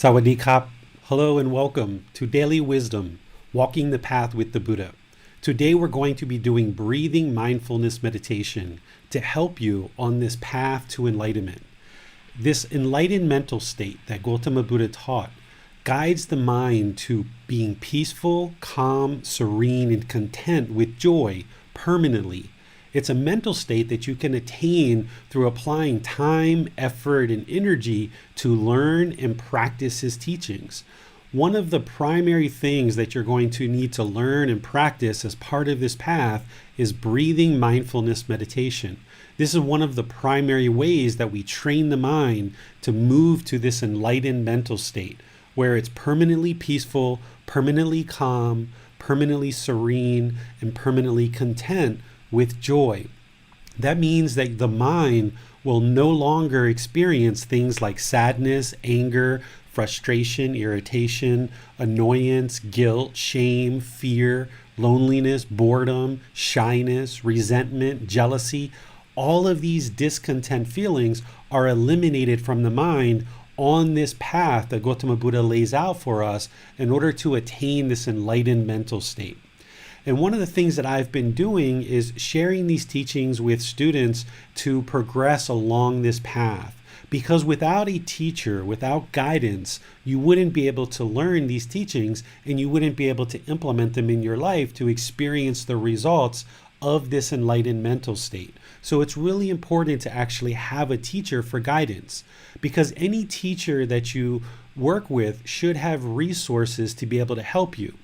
Sawadee Kap. Hello and welcome to Daily Wisdom, Walking the Path with the Buddha. Today we're going to be doing Breathing Mindfulness Meditation to help you on this path to enlightenment. This enlightened mental state that Gotama Buddha taught guides the mind to being peaceful, calm, serene, and content with joy permanently. It's a mental state that you can attain through applying time, effort, and energy to learn and practice his teachings. One of the primary things that you're going to need to learn and practice as part of this path is breathing mindfulness meditation. This is one of the primary ways that we train the mind to move to this enlightened mental state, where it's permanently peaceful, permanently calm, permanently serene, and permanently content with joy. That means that the mind will no longer experience things like sadness, anger, frustration, irritation, annoyance, guilt, shame, fear, loneliness, boredom, shyness, resentment, jealousy. All of these discontent feelings are eliminated from the mind on this path that Gotama Buddha lays out for us in order to attain this enlightened mental state. And one of the things that I've been doing is sharing these teachings with students to progress along this path. Because without a teacher, without guidance, you wouldn't be able to learn these teachings and you wouldn't be able to implement them in your life to experience the results of this enlightened mental state. So it's really important to actually have a teacher for guidance, because any teacher that you work with should have resources to be able to help you.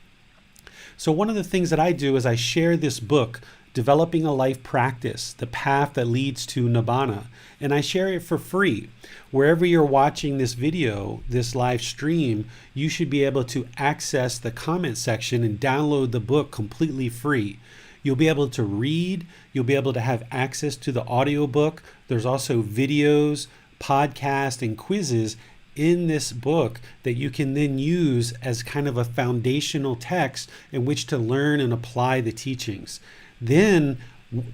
So one of the things that I do is I share this book, Developing a Life Practice, The Path That Leads to Nibbana, and I share it for free. Wherever you're watching this video, this live stream, you should be able to access the comment section and download the book completely free. You'll be able to read, you'll be able to have access to the audiobook. There's also videos, podcasts, and quizzes in this book that you can then use as kind of a foundational text in which to learn and apply the teachings. Then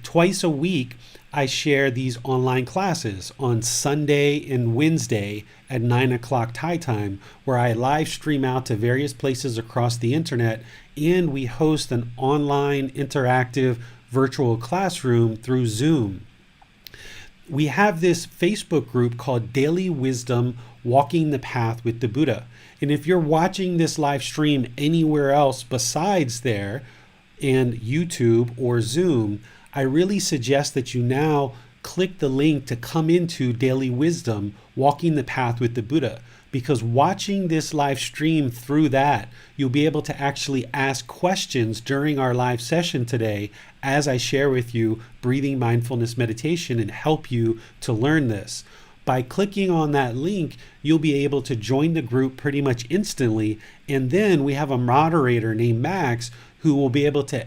twice a week, I share these online classes on Sunday and Wednesday at 9 o'clock Thai time, where I live stream out to various places across the internet, and we host an online interactive virtual classroom through Zoom. We have this Facebook group called Daily Wisdom, Walking the Path with the Buddha. And if you're watching this live stream anywhere else besides there, and YouTube or Zoom, I really suggest that you now click the link to come into Daily Wisdom, Walking the Path with the Buddha. Because watching this live stream through that, you'll be able to actually ask questions during our live session today as I share with you breathing mindfulness meditation and help you to learn this. By clicking on that link, you'll be able to join the group pretty much instantly. And then we have a moderator named Max who will be able to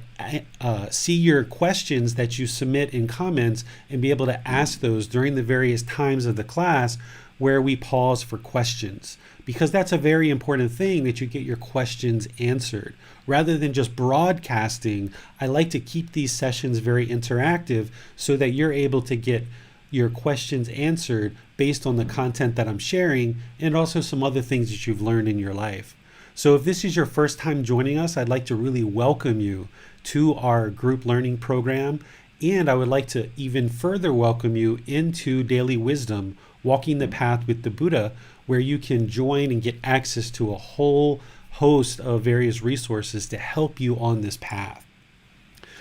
see your questions that you submit in comments and be able to ask those during the various times of the class where we pause for questions. Because that's a very important thing, that you get your questions answered. Rather than just broadcasting, I like to keep these sessions very interactive so that you're able to get your questions answered based on the content that I'm sharing and also some other things that you've learned in your life. So if this is your first time joining us, I'd like to really welcome you to our group learning program. And I would like to even further welcome you into Daily Wisdom, Walking the Path with the Buddha, where you can join and get access to a whole host of various resources to help you on this path.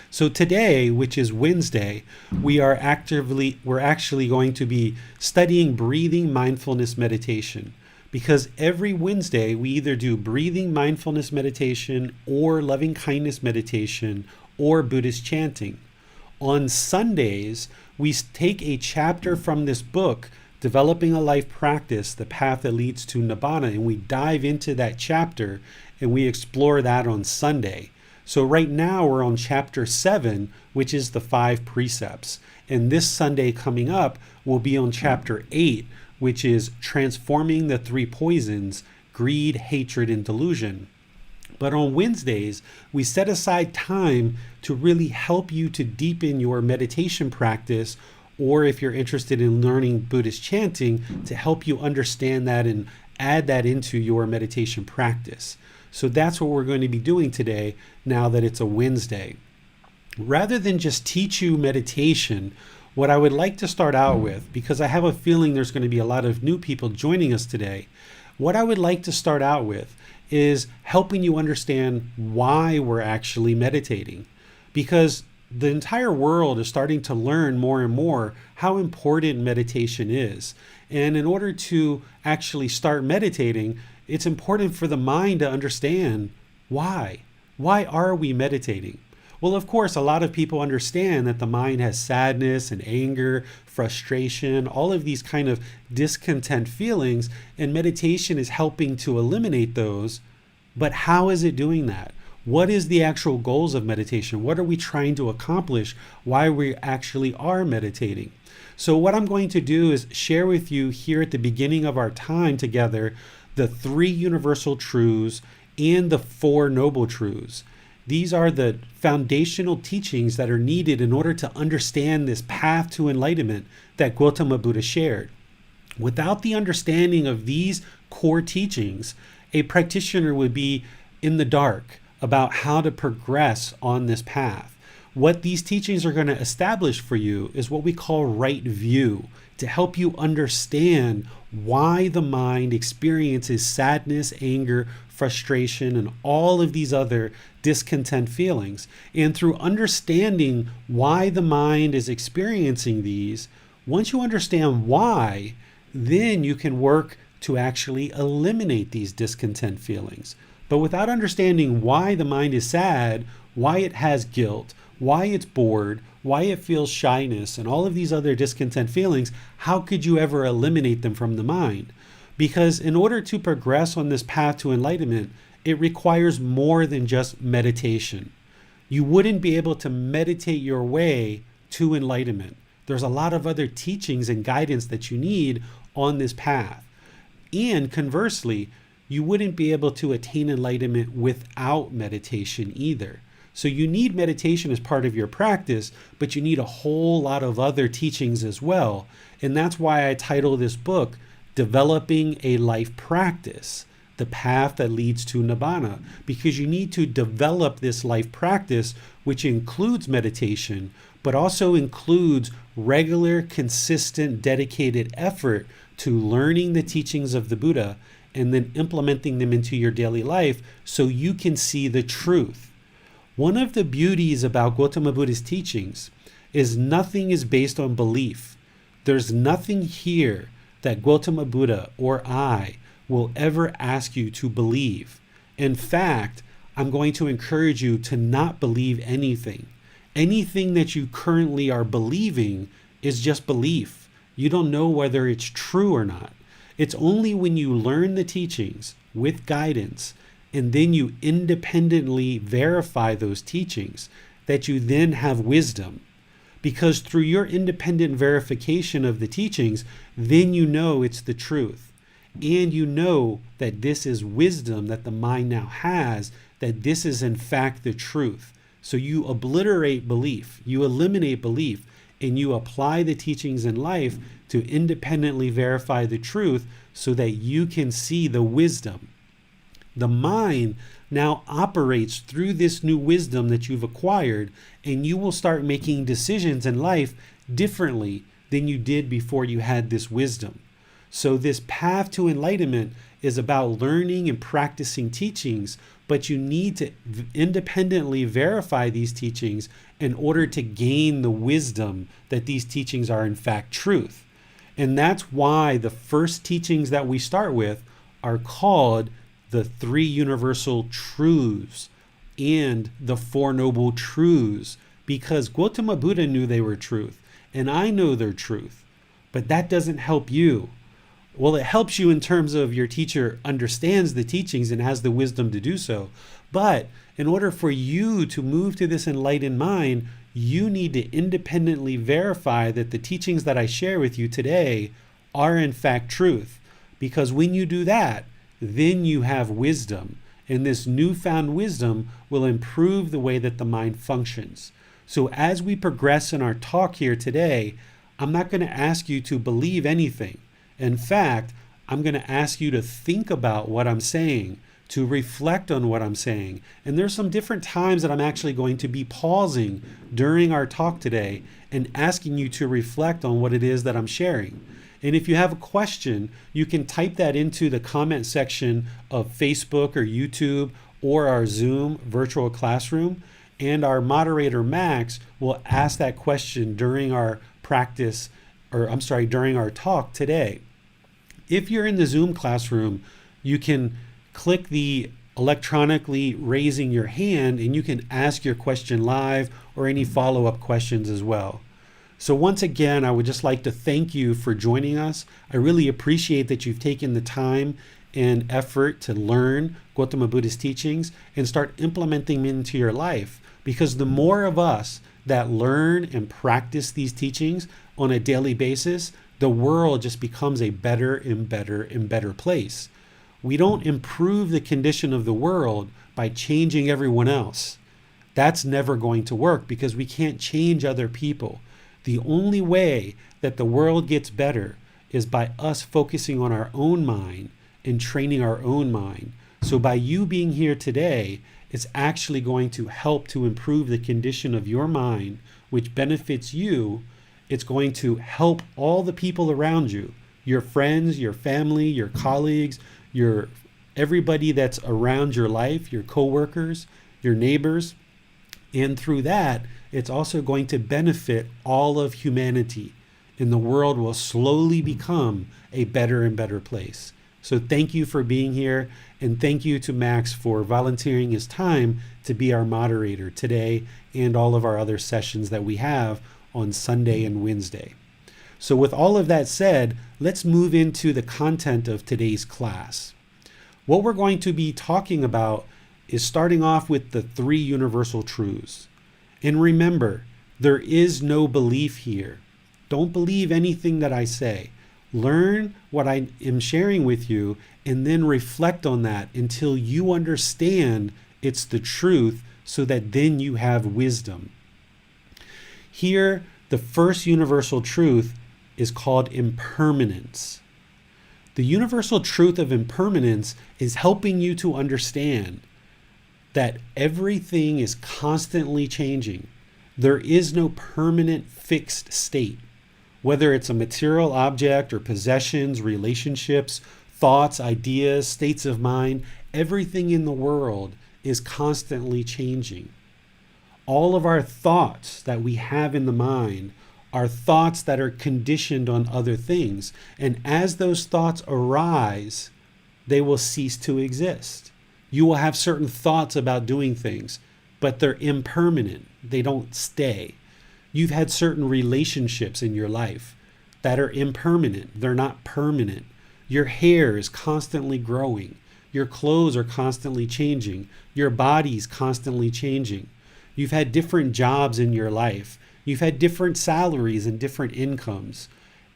So today, which is Wednesday, we're actually going to be studying breathing mindfulness meditation. Because every Wednesday we either do breathing mindfulness meditation or loving kindness meditation or Buddhist chanting. On Sundays, we take a chapter from this book, Developing a Life Practice, The Path That Leads to Nibbana, and we dive into that chapter and we explore that on Sunday. So right now we're on chapter 7, which is the 5 precepts. And this Sunday coming up, we'll be on chapter 8, which is transforming the 3 poisons, greed, hatred, and delusion. But on Wednesdays, we set aside time to really help you to deepen your meditation practice or if you're interested in learning Buddhist chanting, to help you understand that and add that into your meditation practice. So that's what we're going to be doing today, now that it's a Wednesday. Rather than just teach you meditation, what I would like to start out with, because I have a feeling there's going to be a lot of new people joining us today, what I would like to start out with is helping you understand why we're actually meditating. Because the entire world is starting to learn more and more how important meditation is. And in order to actually start meditating, it's important for the mind to understand why. Why are we meditating? Well, of course, a lot of people understand that the mind has sadness and anger, frustration, all of these kind of discontent feelings, and meditation is helping to eliminate those. But how is it doing that? What is the actual goals of meditation? What are we trying to accomplish? Why we actually are meditating? So what I'm going to do is share with you here at the beginning of our time together the 3 universal truths and the 4 noble truths. These are the foundational teachings that are needed in order to understand this path to enlightenment that Gotama Buddha shared. Without the understanding of these core teachings, a practitioner would be in the dark about how to progress on this path. What these teachings are going to establish for you is what we call right view, to help you understand why the mind experiences sadness, anger, frustration, and all of these other discontent feelings. And through understanding why the mind is experiencing these, once you understand why, then you can work to actually eliminate these discontent feelings. But without understanding why the mind is sad, why it has guilt, why it's bored, why it feels shyness, and all of these other discontent feelings, how could you ever eliminate them from the mind? Because in order to progress on this path to enlightenment, it requires more than just meditation. You wouldn't be able to meditate your way to enlightenment. There's a lot of other teachings and guidance that you need on this path. And conversely, you wouldn't be able to attain enlightenment without meditation either. So you need meditation as part of your practice, but you need a whole lot of other teachings as well. And that's why I title this book, Developing a Life Practice, the path that leads to Nibbana, because you need to develop this life practice, which includes meditation, but also includes regular, consistent, dedicated effort to learning the teachings of the Buddha and then implementing them into your daily life so you can see the truth. One of the beauties about Gotama Buddha's teachings is nothing is based on belief. There's nothing here that Gotama Buddha or I will ever ask you to believe. In fact, I'm going to encourage you to not believe anything. Anything that you currently are believing is just belief. You don't know whether it's true or not. It's only when you learn the teachings with guidance and then you independently verify those teachings that you then have wisdom. Because through your independent verification of the teachings, then you know it's the truth. And you know that this is wisdom that the mind now has, that this is in fact the truth. So you obliterate belief, you eliminate belief, and you apply the teachings in life to independently verify the truth so that you can see the wisdom. The mind now operates through this new wisdom that you've acquired, and you will start making decisions in life differently than you did before you had this wisdom. So this path to enlightenment is about learning and practicing teachings, but you need to independently verify these teachings in order to gain the wisdom that these teachings are in fact truth. And that's why the first teachings that we start with are called the 3 universal truths and the 4 noble truths, because Gotama Buddha knew they were truth, and I know they're truth. But that doesn't help you. Well, it helps you in terms of your teacher understands the teachings and has the wisdom to do so. But in order for you to move to this enlightened mind, you need to independently verify that the teachings that I share with you today are in fact truth. Because when you do that, then you have wisdom. And this newfound wisdom will improve the way that the mind functions. So as we progress in our talk here today, I'm not going to ask you to believe anything. In fact, I'm going to ask you to think about what I'm saying, to reflect on what I'm saying. And there's some different times that I'm actually going to be pausing during our talk today and asking you to reflect on what it is that I'm sharing. And if you have a question, you can type that into the comment section of Facebook or YouTube or our Zoom virtual classroom. And our moderator, Max, will ask that question during our during our talk today. If you're in the Zoom classroom, you can click the electronically raising your hand and you can ask your question live or any follow-up questions as well. So once again, I would just like to thank you for joining us. I really appreciate that you've taken the time and effort to learn Gotama Buddha's teachings and start implementing them into your life. Because the more of us that learn and practice these teachings on a daily basis, the world just becomes a better and better and better place. We don't improve the condition of the world by changing everyone else. That's never going to work because we can't change other people. The only way that the world gets better is by us focusing on our own mind and training our own mind. So by you being here today, it's actually going to help to improve the condition of your mind, which benefits you. It's going to help all the people around you, your friends, your family, your colleagues, everybody that's around your life, your coworkers, your neighbors. And through that, it's also going to benefit all of humanity, and the world will slowly become a better and better place. So thank you for being here, and thank you to Max for volunteering his time to be our moderator today and all of our other sessions that we have on Sunday and Wednesday. So with all of that said, let's move into the content of today's class. What we're going to be talking about is starting off with the 3 universal truths. And remember, there is no belief here. Don't believe anything that I say. Learn what I am sharing with you and then reflect on that until you understand it's the truth so that then you have wisdom. Here, the first universal truth is called impermanence. The universal truth of impermanence is helping you to understand that everything is constantly changing. There is no permanent fixed state. Whether it's a material object or possessions, relationships, thoughts, ideas, states of mind, everything in the world is constantly changing. All of our thoughts that we have in the mind are thoughts that are conditioned on other things. And as those thoughts arise, they will cease to exist. You will have certain thoughts about doing things, but they're impermanent. They don't stay. You've had certain relationships in your life that are impermanent. They're not permanent. Your hair is constantly growing. Your clothes are constantly changing. Your body's constantly changing. You've had different jobs in your life. You've had different salaries and different incomes.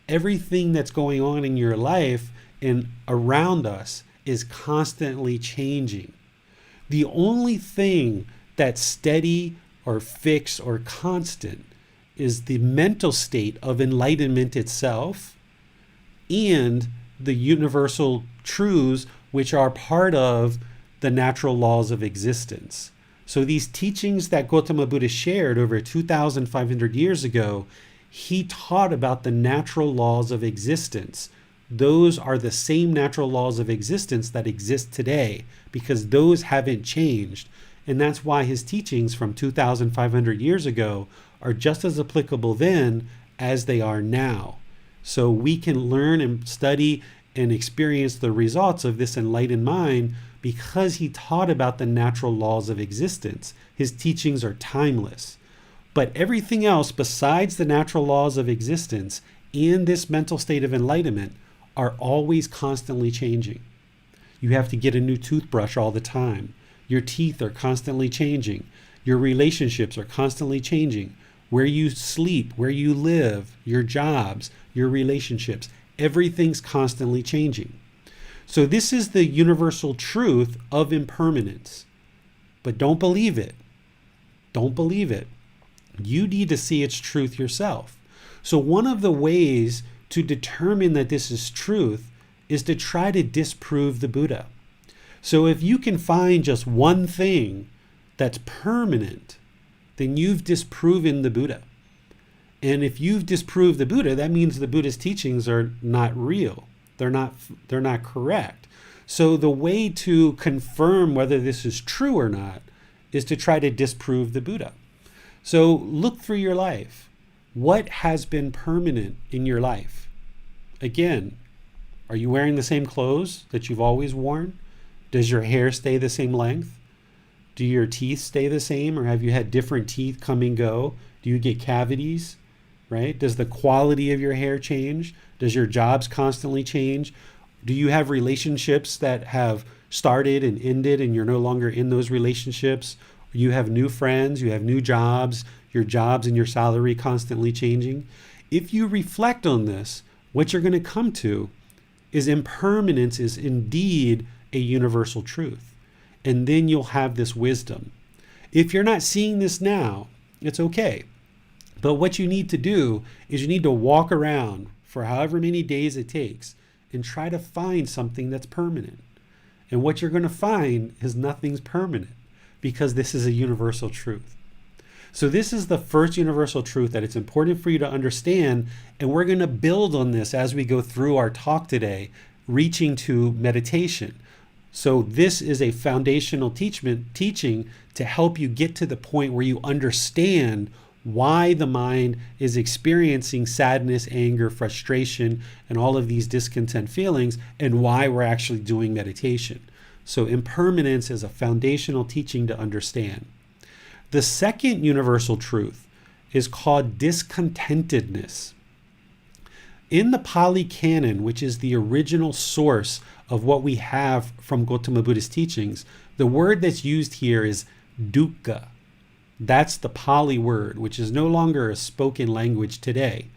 Everything that's going on in your life and around us is constantly changing. The only thing that's steady or fixed or constant is the mental state of enlightenment itself and the universal truths which are part of the natural laws of existence. So these teachings that Gotama Buddha shared over 2,500 years ago, he taught about the natural laws of existence. Those are the same natural laws of existence that exist today because those haven't changed. And that's why his teachings from 2,500 years ago are just as applicable then as they are now. So we can learn and study and experience the results of this enlightened mind because he taught about the natural laws of existence. His teachings are timeless. But everything else besides the natural laws of existence in this mental state of enlightenment are always constantly changing. You have to get a new toothbrush all the time. Your teeth are constantly changing. Your relationships are constantly changing. Where you sleep, where you live, your jobs, your relationships, everything's constantly changing. So this is the universal truth of impermanence. But don't believe it. Don't believe it. You need to see its truth yourself. So one of the ways to determine that this is truth is to try to disprove the Buddha. So if you can find just one thing that's permanent, then you've disproven the Buddha. And if you've disproved the Buddha, that means the Buddha's teachings are not real. They're not correct. So the way to confirm whether this is true or not is to try to disprove the Buddha. So look through your life. What has been permanent in your life? Again, are you wearing the same clothes that you've always worn? Does your hair stay the same length? Do your teeth stay the same, or have you had different teeth come and go? Do you get cavities, right? Does the quality of your hair change? Does your jobs constantly change? Do you have relationships that have started and ended and you're no longer in those relationships? You have new friends, you have new jobs, your jobs and your salary constantly changing. If you reflect on this, what you're going to come to is impermanence is indeed a universal truth. And then you'll have this wisdom. If you're not seeing this now, it's okay. But what you need to do is you need to walk around for however many days it takes and try to find something that's permanent. And what you're going to find is nothing's permanent because this is a universal truth. So this is the first universal truth that it's important for you to understand. And we're going to build on this as we go through our talk today, reaching to meditation. So this is a foundational teaching to help you get to the point where you understand why the mind is experiencing sadness, anger, frustration, and all of these discontent feelings, and why we're actually doing meditation. So impermanence is a foundational teaching to understand. The second universal truth is called discontentedness. In the Pali Canon, which is the original source of what we have from Gotama Buddha's teachings, the word that's used here is dukkha. That's the Pali word, which is no longer a spoken language today.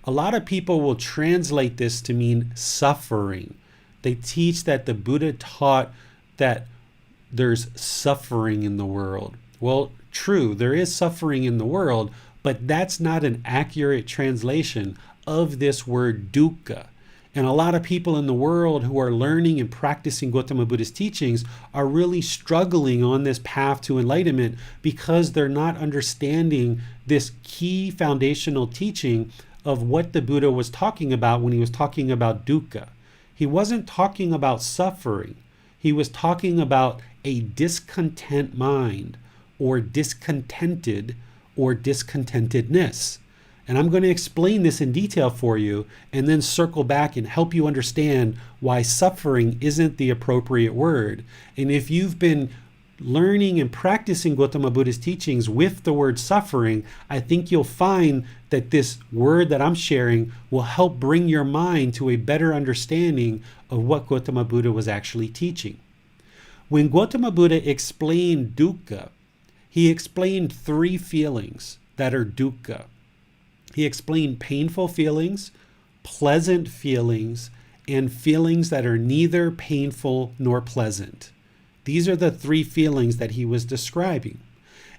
A lot of people will translate this to mean suffering. They teach that the Buddha taught that there's suffering in the world. Well, true, there is suffering in the world, but that's not an accurate translation of this word dukkha. And a lot of people in the world who are learning and practicing Gotama Buddha's teachings are really struggling on this path to enlightenment because they're not understanding this key foundational teaching of what the Buddha was talking about when he was talking about dukkha. He wasn't talking about suffering. He was talking about a discontent mind, or discontented, or discontentedness. And I'm going to explain this in detail for you and then circle back and help you understand why suffering isn't the appropriate word. And if you've been learning and practicing Gotama Buddha's teachings with the word suffering, I think you'll find that this word that I'm sharing will help bring your mind to a better understanding of what Gotama Buddha was actually teaching. When Gotama Buddha explained dukkha, he explained three feelings that are dukkha. He explained painful feelings, pleasant feelings, and feelings that are neither painful nor pleasant. These are the three feelings that he was describing.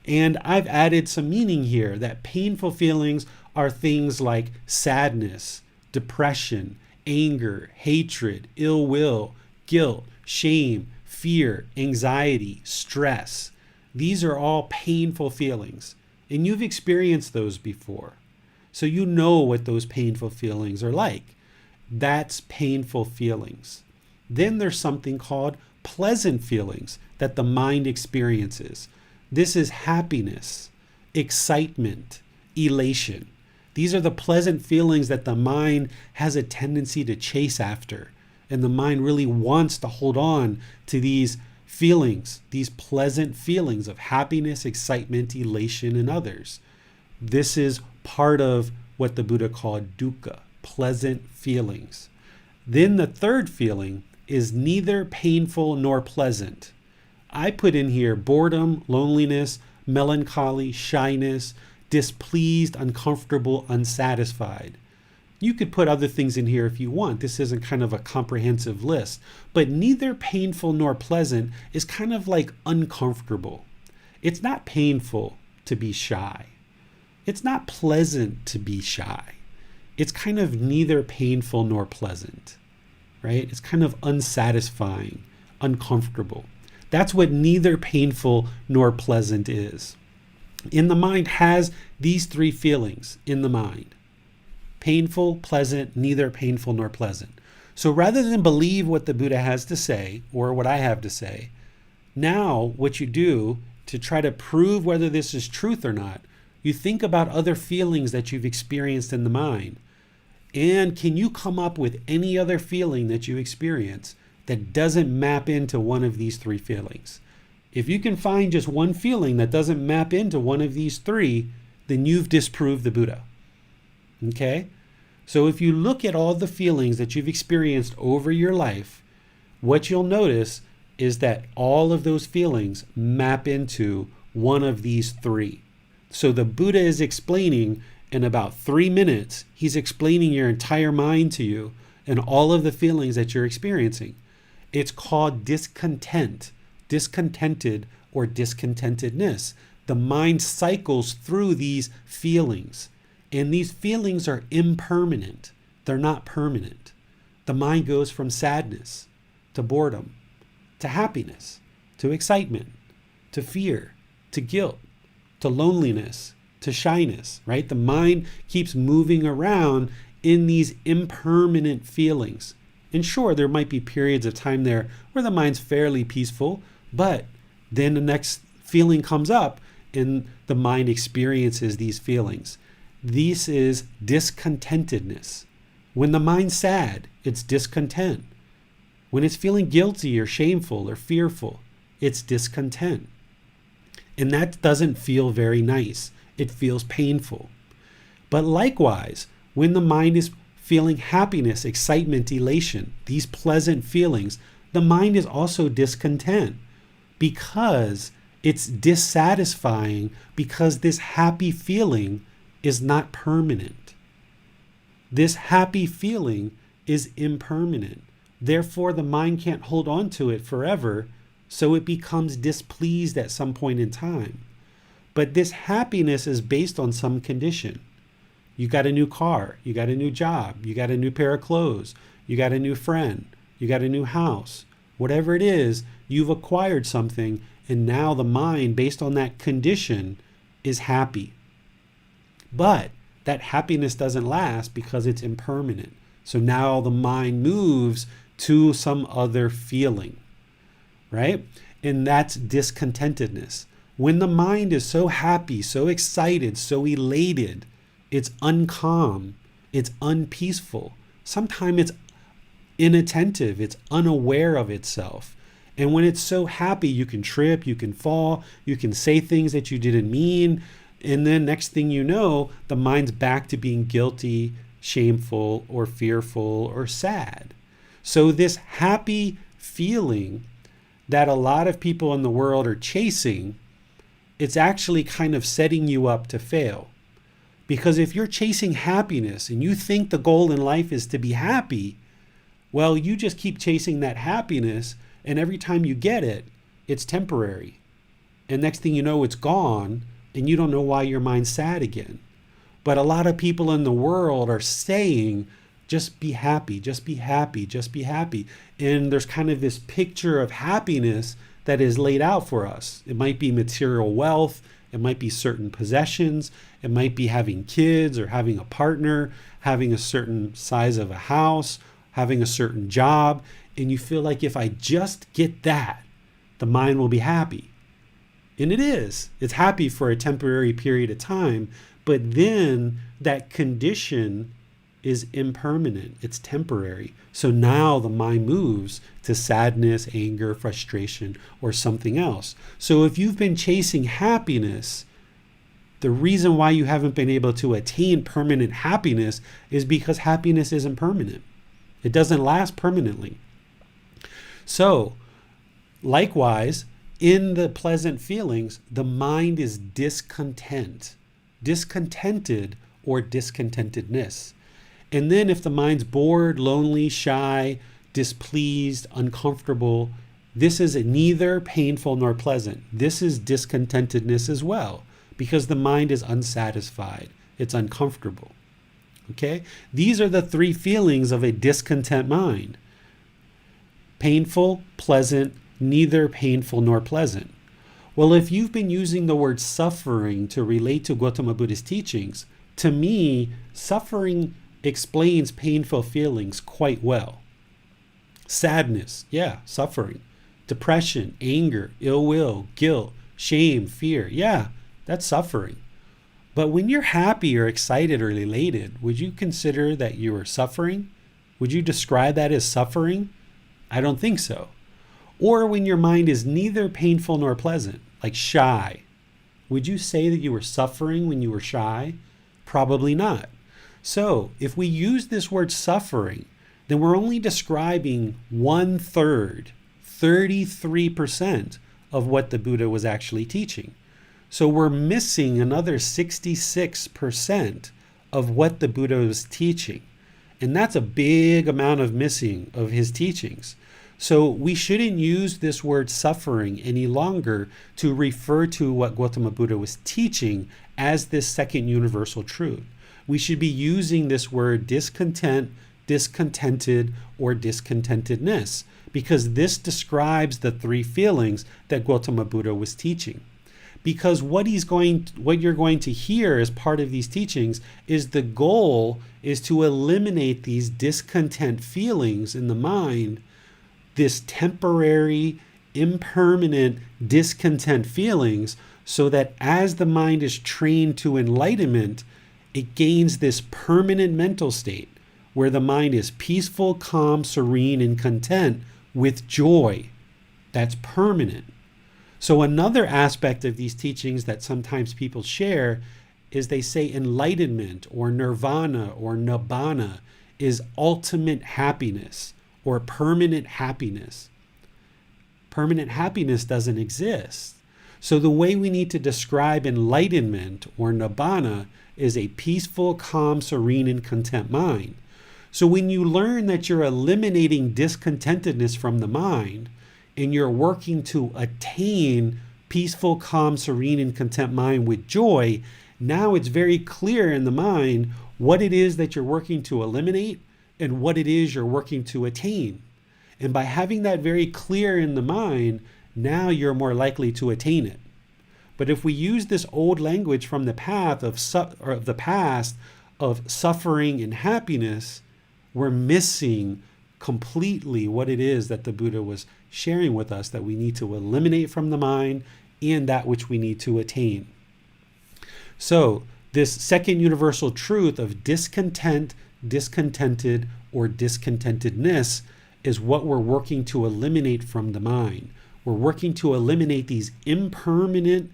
And I've added some meaning here that painful feelings are things like sadness, depression, anger, hatred, ill will, guilt, shame, fear, anxiety, stress. These are all painful feelings. And you've experienced those before. So you know what those painful feelings are like. That's painful feelings. Then there's something called pleasant feelings that the mind experiences. This is happiness, excitement, elation. These are the pleasant feelings that the mind has a tendency to chase after. And the mind really wants to hold on to these feelings, these pleasant feelings of happiness, excitement, elation, and others. This is part of what the Buddha called dukkha, pleasant feelings. Then the third feeling is neither painful nor pleasant. I put in here boredom, loneliness, melancholy, shyness, displeased, uncomfortable, unsatisfied. You could put other things in here if you want. This isn't kind of a comprehensive list, but neither painful nor pleasant is kind of like uncomfortable. It's not painful to be shy. It's not pleasant to be shy. it's kind of neither painful nor pleasant, right? It's kind of unsatisfying, uncomfortable. That's what neither painful nor pleasant is. In the mind has these three feelings in the mind: painful, pleasant, neither painful nor pleasant. So rather than believe what the Buddha has to say or what I have to say, now what you do to try to prove whether this is truth or not, you think about other feelings that you've experienced in the mind. And can you come up with any other feeling that you experience that doesn't map into one of these three feelings? If you can find just one feeling that doesn't map into one of these three, then you've disproved the Buddha. Okay? So if you look at all the feelings that you've experienced over your life, what you'll notice is that all of those feelings map into one of these three. So the Buddha is explaining in about 3 minutes, he's explaining your entire mind to you and all of the feelings that you're experiencing. It's called discontent, discontented, or discontentedness. The mind cycles through these feelings, and these feelings are impermanent. They're not permanent. The mind goes from sadness to boredom, to happiness, to excitement, to fear, to guilt, to loneliness, to shyness, right? The mind keeps moving around in these impermanent feelings. And sure, there might be periods of time there where the mind's fairly peaceful, but then the next feeling comes up and the mind experiences these feelings. This is discontentedness. When the mind's sad, it's discontent. When it's feeling guilty or shameful or fearful, it's discontent. And that doesn't feel very nice. It feels painful. But likewise, when the mind is feeling happiness, excitement, elation, these pleasant feelings, the mind is also discontent because it's dissatisfying, because this happy feeling is not permanent. This happy feeling is impermanent. Therefore, the mind can't hold on to it forever, so it becomes displeased at some point in time. But this happiness is based on some condition. You got a new car, you got a new job, you got a new pair of clothes, you got a new friend, you got a new house. Whatever it is, you've acquired something, and now the mind, based on that condition, is happy. But that happiness doesn't last because it's impermanent. So now the mind moves to some other feeling, right? And that's discontentedness. When the mind is so happy, so excited, so elated, it's uncalm, it's unpeaceful. Sometimes it's inattentive, it's unaware of itself. And when it's so happy, you can trip, you can fall, you can say things that you didn't mean. And then next thing you know, the mind's back to being guilty, shameful, or fearful, or sad. So this happy feeling that a lot of people in the world are chasing, it's actually kind of setting you up to fail. Because if you're chasing happiness and you think the goal in life is to be happy, well, you just keep chasing that happiness, and every time you get it, it's temporary. And next thing you know, it's gone, and you don't know why your mind's sad again. But a lot of people in the world are saying, just be happy, just be happy, just be happy. And there's kind of this picture of happiness that is laid out for us. It might be material wealth, it might be certain possessions, it might be having kids or having a partner, having a certain size of a house, having a certain job. And you feel like if I just get that, the mind will be happy. And it is. It's happy for a temporary period of time, but then that condition is impermanent. It's temporary. So now the mind moves to sadness, anger, frustration, or something else. So if you've been chasing happiness, the reason why you haven't been able to attain permanent happiness is because happiness isn't permanent. It doesn't last permanently. So likewise, in the pleasant feelings, the mind is discontent, discontented, or discontentedness. And then if the mind's bored, lonely, shy, displeased, uncomfortable, this is neither painful nor pleasant. This is discontentedness as well, because the mind is unsatisfied. It's uncomfortable. Okay? These are the three feelings of a discontent mind. Painful, pleasant, neither painful nor pleasant. Well, if you've been using the word suffering to relate to Gotama Buddha's teachings, to me, suffering explains painful feelings quite well. Sadness, yeah, suffering. Depression, anger, ill will, guilt, shame, fear, yeah, that's suffering. But when you're happy or excited or elated, would you consider that you are suffering? Would you describe that as suffering? I don't think so. Or when your mind is neither painful nor pleasant, like shy, would you say that you were suffering when you were shy? Probably not. So if we use this word suffering, then we're only describing 1/3, 33% of what the Buddha was actually teaching. So we're missing another 66% of what the Buddha was teaching. And that's a big amount of missing of his teachings. So we shouldn't use this word suffering any longer to refer to what Gotama Buddha was teaching as this second universal truth. We should be using this word discontent, discontented, or discontentedness, because this describes the three feelings that Gotama Buddha was teaching. Because what you're going to hear as part of these teachings is the goal is to eliminate these discontent feelings in the mind, this temporary, impermanent discontent feelings, so that as the mind is trained to enlightenment, it gains this permanent mental state where the mind is peaceful, calm, serene, and content with joy. That's permanent. So another aspect of these teachings that sometimes people share is they say enlightenment or nirvana or nibbana is ultimate happiness or permanent happiness. Permanent happiness doesn't exist. So the way we need to describe enlightenment or nibbana is a peaceful, calm, serene, and content mind. So when you learn that you're eliminating discontentedness from the mind and you're working to attain peaceful, calm, serene, and content mind with joy, now it's very clear in the mind what it is that you're working to eliminate and what it is you're working to attain. And by having that very clear in the mind, now you're more likely to attain it. But if we use this old language from the past of suffering and happiness, we're missing completely what it is that the Buddha was sharing with us that we need to eliminate from the mind and that which we need to attain. So this second universal truth of discontent, discontented, or discontentedness is what we're working to eliminate from the mind. We're working to eliminate these impermanent,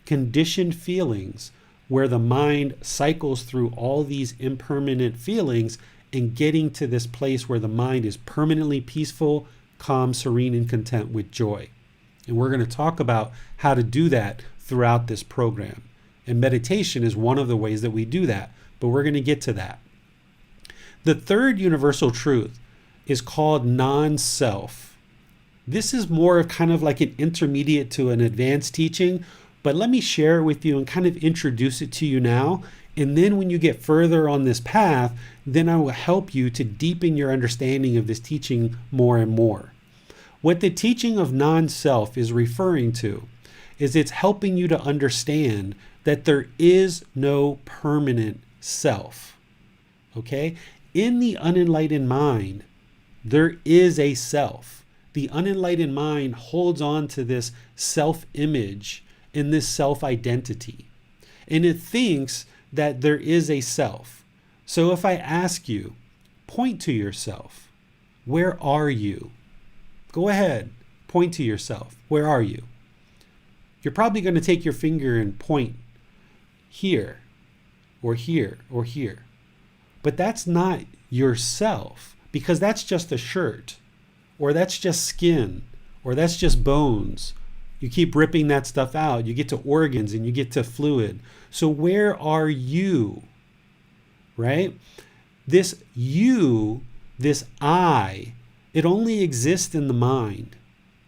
conditioned feelings where the mind cycles through all these impermanent feelings and getting to this place where the mind is permanently peaceful, calm, serene, and content with joy. And we're going to talk about how to do that throughout this program. And meditation is one of the ways that we do that, but we're going to get to that. The third universal truth is called non-self. This is more of kind of like an intermediate to an advanced teaching, but let me share it with you and kind of introduce it to you now. And then when you get further on this path, then I will help you to deepen your understanding of this teaching more and more. What the teaching of non-self is referring to is it's helping you to understand that there is no permanent self. Okay? In the unenlightened mind, there is a self. The unenlightened mind holds on to this self-image and this self-identity. And it thinks that there is a self. So if I ask you, point to yourself. Where are you? Go ahead, point to yourself. Where are you? You're probably going to take your finger and point here, or here, or here. But that's not yourself, because that's just a shirt, or that's just skin, or that's just bones. You keep ripping that stuff out. You get to organs and you get to fluid. So where are you? Right? This you, this I, it only exists in the mind.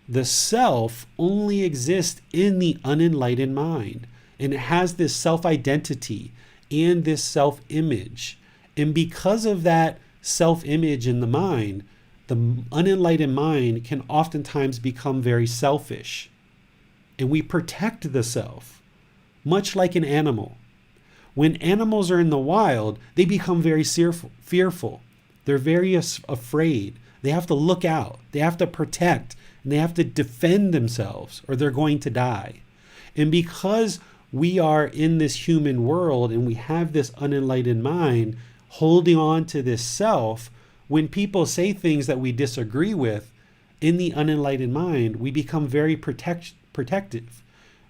The self only exists in the unenlightened mind. And it has this self-identity and this self-image. And because of that self-image in the mind, the unenlightened mind can oftentimes become very selfish. And we protect the self, much like an animal. When animals are in the wild, they become very fearful. They're very afraid. They have to look out. They have to protect. And they have to defend themselves or they're going to die. And because we are in this human world and we have this unenlightened mind holding on to this self, when people say things that we disagree with in the unenlightened mind, we become very protective.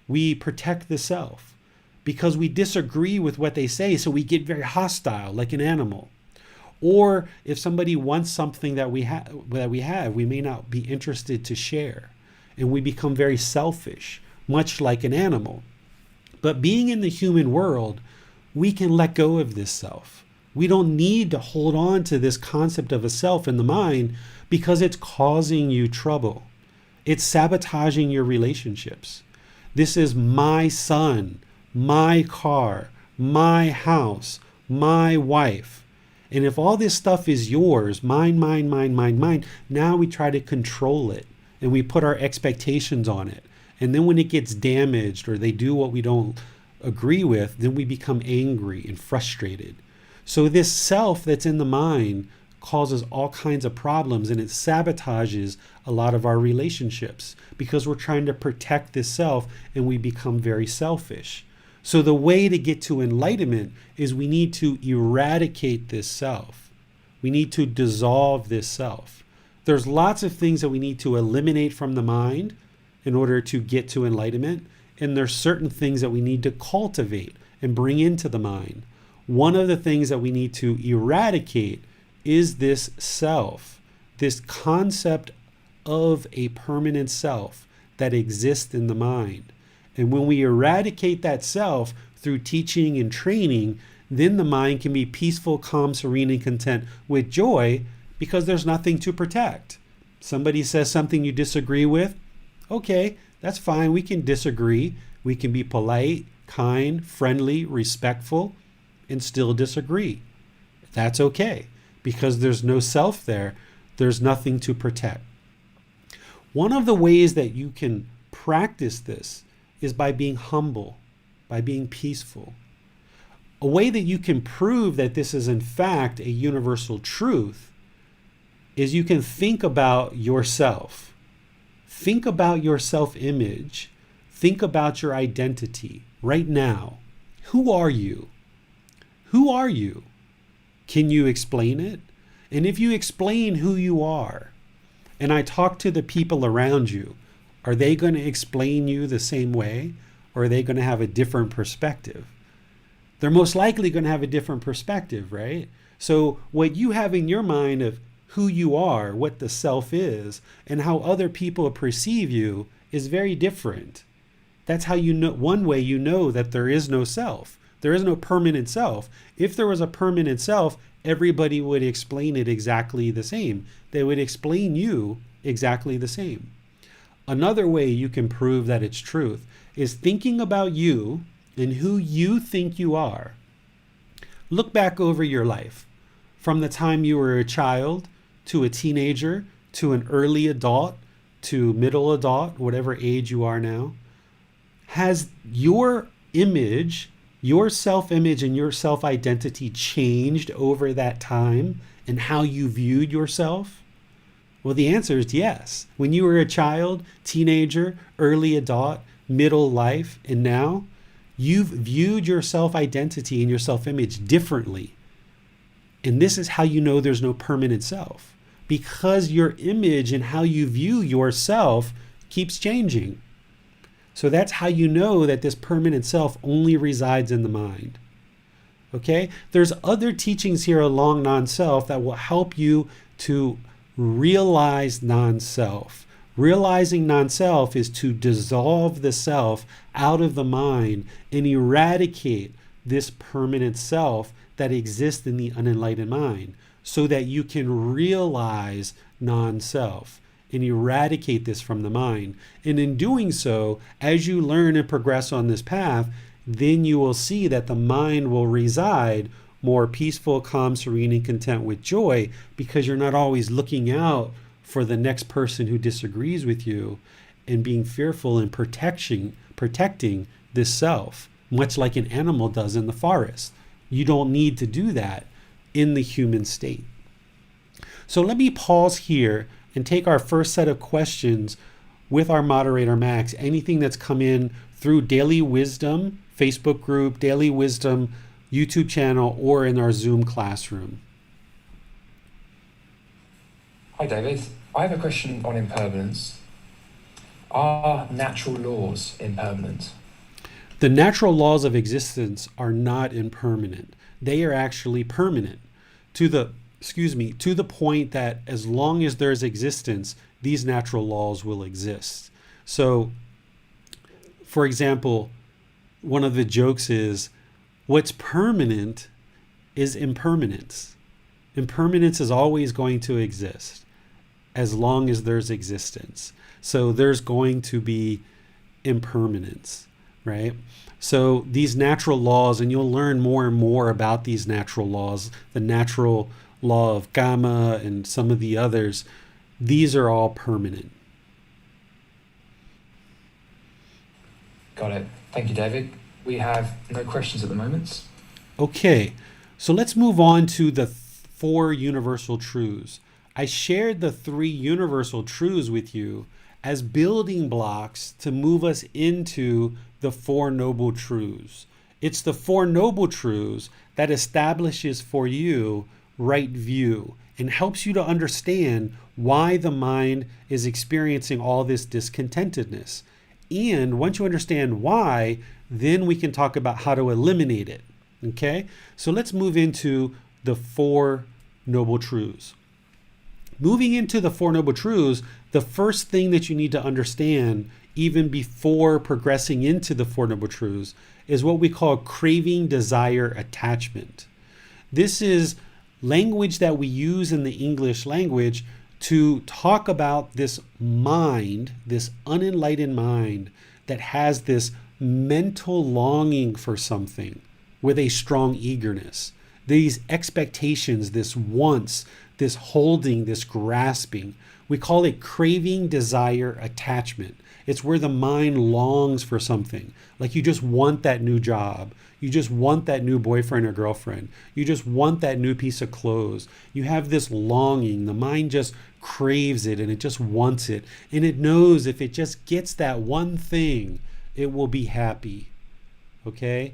We protect the self because we disagree with what they say, so we get very hostile like an animal. Or if somebody wants something that we have, we may not be interested to share, and we become very selfish, much like an animal. But being in the human world, we can let go of this self. We don't need to hold on to this concept of a self in the mind because it's causing you trouble. It's sabotaging your relationships. This is my son, my car, my house, my wife. And if all this stuff is yours, mine, now we try to control it and we put our expectations on it. And then when it gets damaged or they do what we don't agree with, then we become angry and frustrated. So this self that's in the mind causes all kinds of problems and it sabotages a lot of our relationships because we're trying to protect this self and we become very selfish. So the way to get to enlightenment is we need to eradicate this self. We need to dissolve this self. There's lots of things that we need to eliminate from the mind in order to get to enlightenment. And there's certain things that we need to cultivate and bring into the mind. One of the things that we need to eradicate is this self, this concept of a permanent self that exists in the mind. And when we eradicate that self through teaching and training, then the mind can be peaceful, calm, serene, and content with joy because there's nothing to protect. Somebody says something you disagree with. Okay, that's fine. We can disagree. We can be polite, kind, friendly, respectful, and still disagree. That's okay because there's no self there. There's nothing to protect. One of the ways that you can practice this is by being humble, by being peaceful. A way that you can prove that this is in fact a universal truth is you can think about yourself. Think about your self-image. Think about your identity right now. Who are you? Who are you? Can you explain it? And if you explain who you are, and I talk to the people around you, are they going to explain you the same way? Or are they going to have a different perspective? They're most likely going to have a different perspective, right? So what you have in your mind of who you are, what the self is, and how other people perceive you is very different. That's how you know, one way you know that there is no self. There is no permanent self. If there was a permanent self, everybody would explain it exactly the same. They would explain you exactly the same. Another way you can prove that it's truth is thinking about you and who you think you are. Look back over your life from the time you were a child to a teenager to an early adult to middle adult, whatever age you are now. Has your image, your self-image and your self-identity changed over that time and how you viewed yourself? Well, the answer is yes. When you were a child, teenager, early adult, middle life, and now, you've viewed your self-identity and your self-image differently. And this is how you know there's no permanent self. Because your image and how you view yourself keeps changing. So that's how you know that this permanent self only resides in the mind. Okay? There's other teachings here along non-self that will help you to realize non-self. Realizing non-self is to dissolve the self out of the mind and eradicate this permanent self that exists in the unenlightened mind so that you can realize non-self and eradicate this from the mind. And in doing so, as you learn and progress on this path, then you will see that the mind will reside more peaceful, calm, serene, and content with joy, because you're not always looking out for the next person who disagrees with you and being fearful and protecting this self, much like an animal does in the forest. You don't need to do that in the human state. So let me pause here and take our first set of questions with our moderator, Max. Anything that's come in through Daily Wisdom Facebook group, Daily Wisdom YouTube channel, or in our Zoom classroom. Hi David, I have a question on impermanence. Are natural laws impermanent? The natural laws of existence are not impermanent. They are actually permanent to the point that as long as there's existence, these natural laws will exist. So, for example, one of the jokes is, what's permanent is impermanence. Impermanence is always going to exist as long as there's existence. So there's going to be impermanence, right? So these natural laws, and you'll learn more and more about these natural laws, the natural law of Gotama and some of the others, these are all permanent. Got it. Thank you, David. We have no questions at the moment. Okay, so let's move on to the 4 universal truths. I shared the 3 universal truths with you as building blocks to move us into the 4 noble truths. It's the 4 noble truths that establishes for you right view and helps you to understand why the mind is experiencing all this discontentedness. And once you understand why, then we can talk about how to eliminate it. Okay? So let's move into the 4 noble truths. Moving into the 4 noble truths, the first thing that you need to understand, even before progressing into the 4 noble truths, is what we call craving, desire, attachment. This is language that we use in the English language to talk about this mind, this unenlightened mind that has this mental longing for something with a strong eagerness. These expectations, this wants, this holding, this grasping. We call it craving, desire, attachment. It's where the mind longs for something. Like you just want that new job. You just want that new boyfriend or girlfriend. You just want that new piece of clothes. You have this longing. The mind just craves it and it just wants it. And it knows if it just gets that one thing, it will be happy. Okay?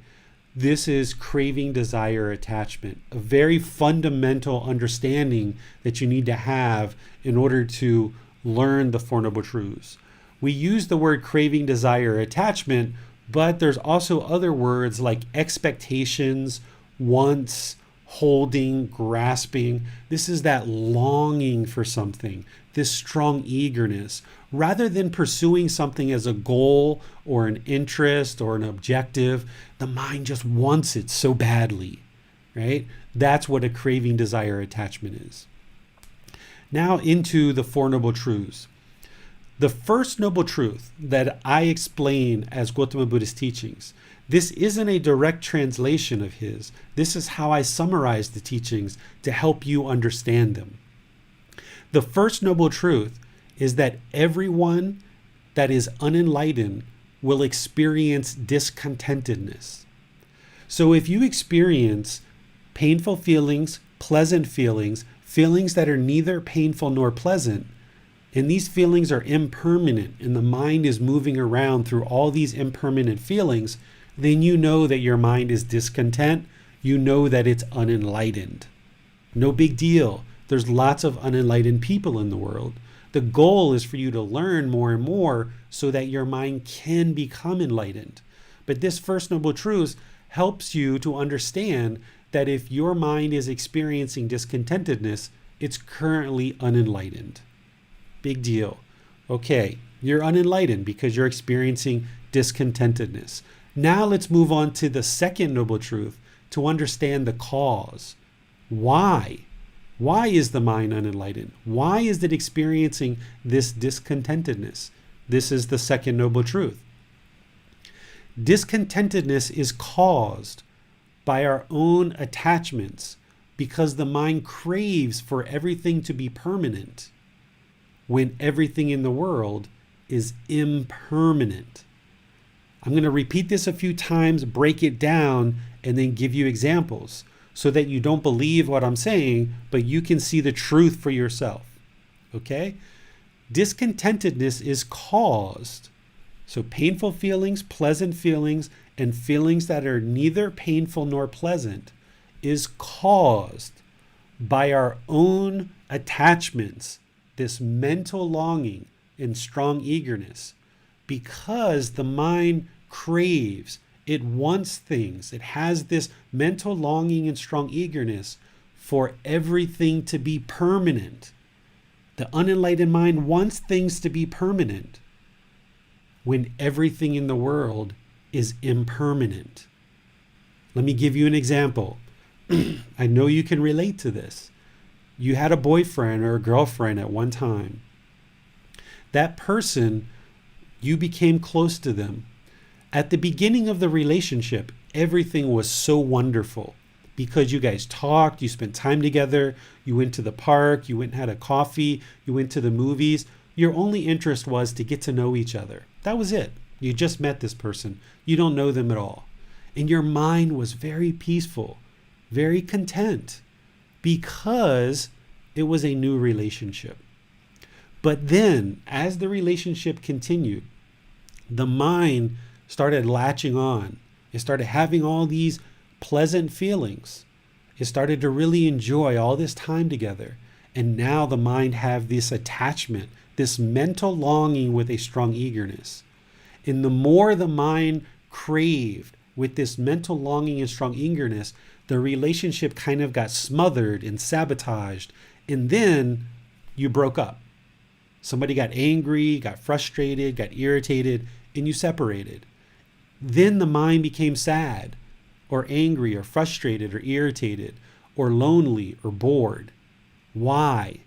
This is craving, desire, attachment. A very fundamental understanding that you need to have in order to learn the 4 noble truths. We use the word craving, desire, attachment, but there's also other words like expectations, wants, holding, grasping. This is that longing for something, this strong eagerness. Rather than pursuing something as a goal or an interest or an objective, the mind just wants it so badly, right? That's what a craving, desire, attachment is. Now into the 4 noble truths. The first noble truth that I explain as Gotama Buddha's teachings, this isn't a direct translation of his. This is how I summarize the teachings to help you understand them. The first noble truth is that everyone that is unenlightened will experience discontentedness. So if you experience painful feelings, pleasant feelings, feelings that are neither painful nor pleasant, and these feelings are impermanent, and the mind is moving around through all these impermanent feelings, then you know that your mind is discontent. You know that it's unenlightened. No big deal. There's lots of unenlightened people in the world. The goal is for you to learn more and more so that your mind can become enlightened. But this first noble truth helps you to understand that if your mind is experiencing discontentedness, it's currently unenlightened. Big deal. Okay, you're unenlightened because you're experiencing discontentedness. Now let's move on to the second noble truth to understand the cause. Why? Why is the mind unenlightened? Why is it experiencing this discontentedness? This is the second noble truth. Discontentedness is caused by our own attachments, because the mind craves for everything to be permanent when everything in the world is impermanent. I'm going to repeat this a few times, break it down, and then give you examples so that you don't believe what I'm saying, but you can see the truth for yourself. Okay? Discontentedness is caused. So painful feelings, pleasant feelings, and feelings that are neither painful nor pleasant is caused by our own attachments, this mental longing and strong eagerness, because the mind craves, it wants things, it has this mental longing and strong eagerness for everything to be permanent. The unenlightened mind wants things to be permanent when everything in the world is impermanent. Let me give you an example. I know you can relate to this. You had a boyfriend or a girlfriend at one time. That person, you became close to them. At the beginning of the relationship, everything was so wonderful because you guys talked, you spent time together, you went to the park, you went and had a coffee, you went to the movies. Your only interest was to get to know each other. That was it. You just met this person. You don't know them at all. And your mind was very peaceful, very content, because it was a new relationship. But then, as the relationship continued, the mind started latching on. It started having all these pleasant feelings. It started to really enjoy all this time together. And now the mind have this attachment, this mental longing with a strong eagerness. And the more the mind craved with this mental longing and strong eagerness, the relationship kind of got smothered and sabotaged. And then you broke up. Somebody got angry, got frustrated, got irritated, and you separated. Then the mind became sad or angry or frustrated or irritated or lonely or bored. Why?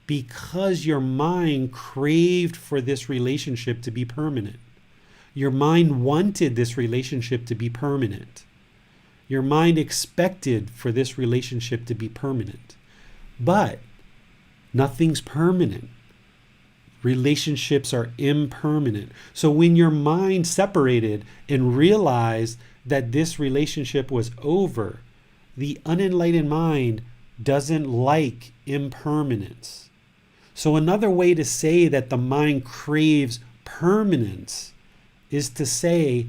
Because your mind craved for this relationship to be permanent. Your mind wanted this relationship to be permanent. Your mind expected for this relationship to be permanent. But nothing's permanent. Relationships are impermanent. So when your mind separated and realized that this relationship was over, the unenlightened mind doesn't like impermanence. So another way to say that the mind craves permanence is to say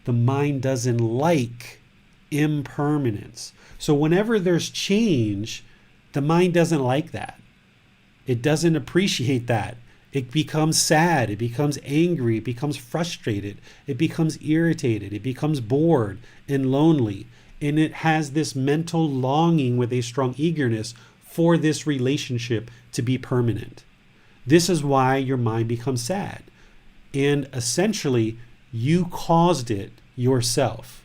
the mind doesn't like impermanence. So whenever there's change, the mind doesn't like that. It doesn't appreciate that. It becomes sad, it becomes angry, it becomes frustrated, it becomes irritated, it becomes bored and lonely. And it has this mental longing with a strong eagerness for this relationship to be permanent. This is why your mind becomes sad. And essentially, you caused it yourself.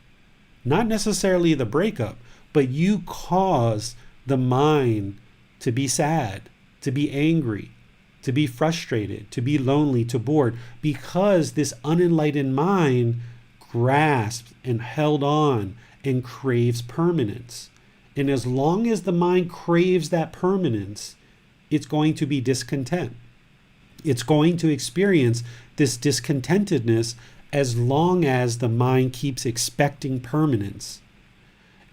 Not necessarily the breakup, but you caused the mind to be sad, to be angry, to be frustrated, to be lonely, to bored, because this unenlightened mind grasped and held on and craves permanence. And as long as the mind craves that permanence, it's going to be discontent. It's going to experience this discontentedness as long as the mind keeps expecting permanence.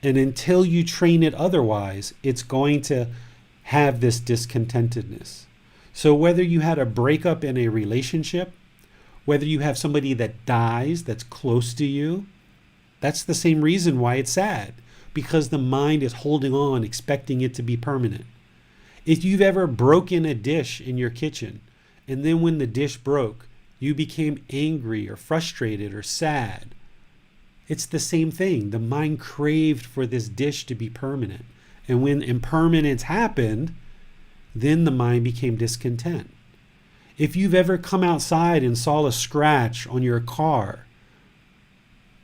And until you train it otherwise, it's going to have this discontentedness. So whether you had a breakup in a relationship, whether you have somebody that dies that's close to you, that's the same reason why it's sad, because the mind is holding on, expecting it to be permanent. If you've ever broken a dish in your kitchen, and then when the dish broke, you became angry or frustrated or sad, it's the same thing. The mind craved for this dish to be permanent. And when impermanence happened, then the mind became discontent. If you've ever come outside and saw a scratch on your car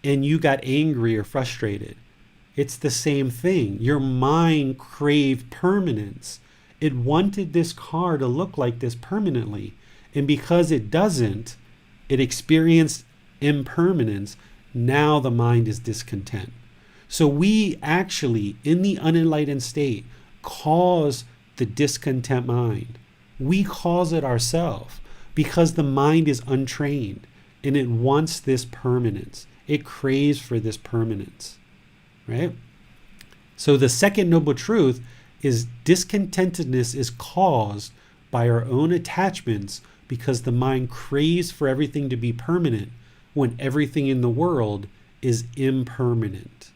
and you got angry or frustrated, it's the same thing. Your mind craved permanence. It wanted this car to look like this permanently. And because it doesn't, it experienced impermanence. Now the mind is discontent. So we actually, in the unenlightened state, cause the discontent mind. We cause it ourselves because the mind is untrained and it wants this permanence. It craves for this permanence, right? So the second noble truth is discontentedness is caused by our own attachments because the mind craves for everything to be permanent when everything in the world is impermanent.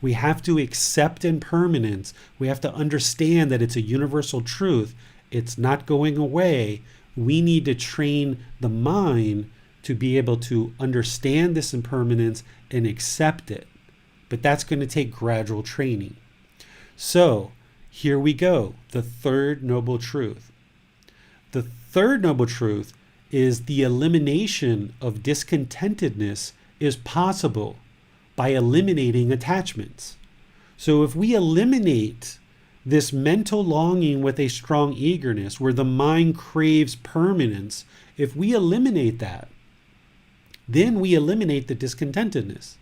We have to accept impermanence. We have to understand that it's a universal truth. It's not going away. We need to train the mind to be able to understand this impermanence and accept it. But that's going to take gradual training. So here we go. The third noble truth. The third noble truth is the elimination of discontentedness is possible by eliminating attachments. So if we eliminate this mental longing with a strong eagerness where the mind craves permanence, if we eliminate that, then we eliminate the discontentedness.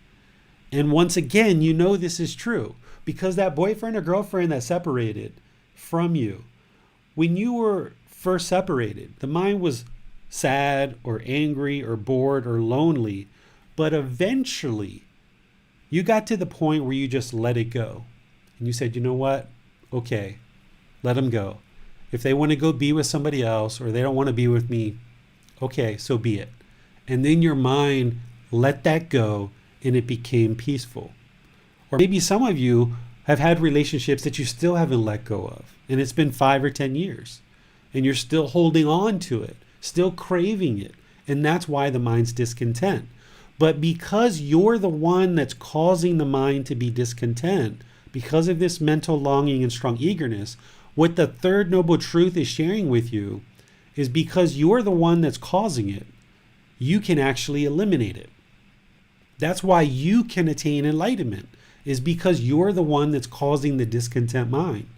And once again, you know this is true because that boyfriend or girlfriend that separated from you, when you were first separated, the mind was sad or angry or bored or lonely, but eventually you got to the point where you just let it go. And you said, you know what? Okay, let them go. If they want to go be with somebody else or they don't want to be with me, okay, so be it. And then your mind let that go and it became peaceful. Or maybe some of you have had relationships that you still haven't let go of, and it's been 5 or 10 years, and you're still holding on to it, still craving it, and that's why the mind's discontent. But because you're the one that's causing the mind to be discontent, because of this mental longing and strong eagerness, what the third noble truth is sharing with you is because you're the one that's causing it, you can actually eliminate it. That's why you can attain enlightenment, is because you're the one that's causing the discontent mind.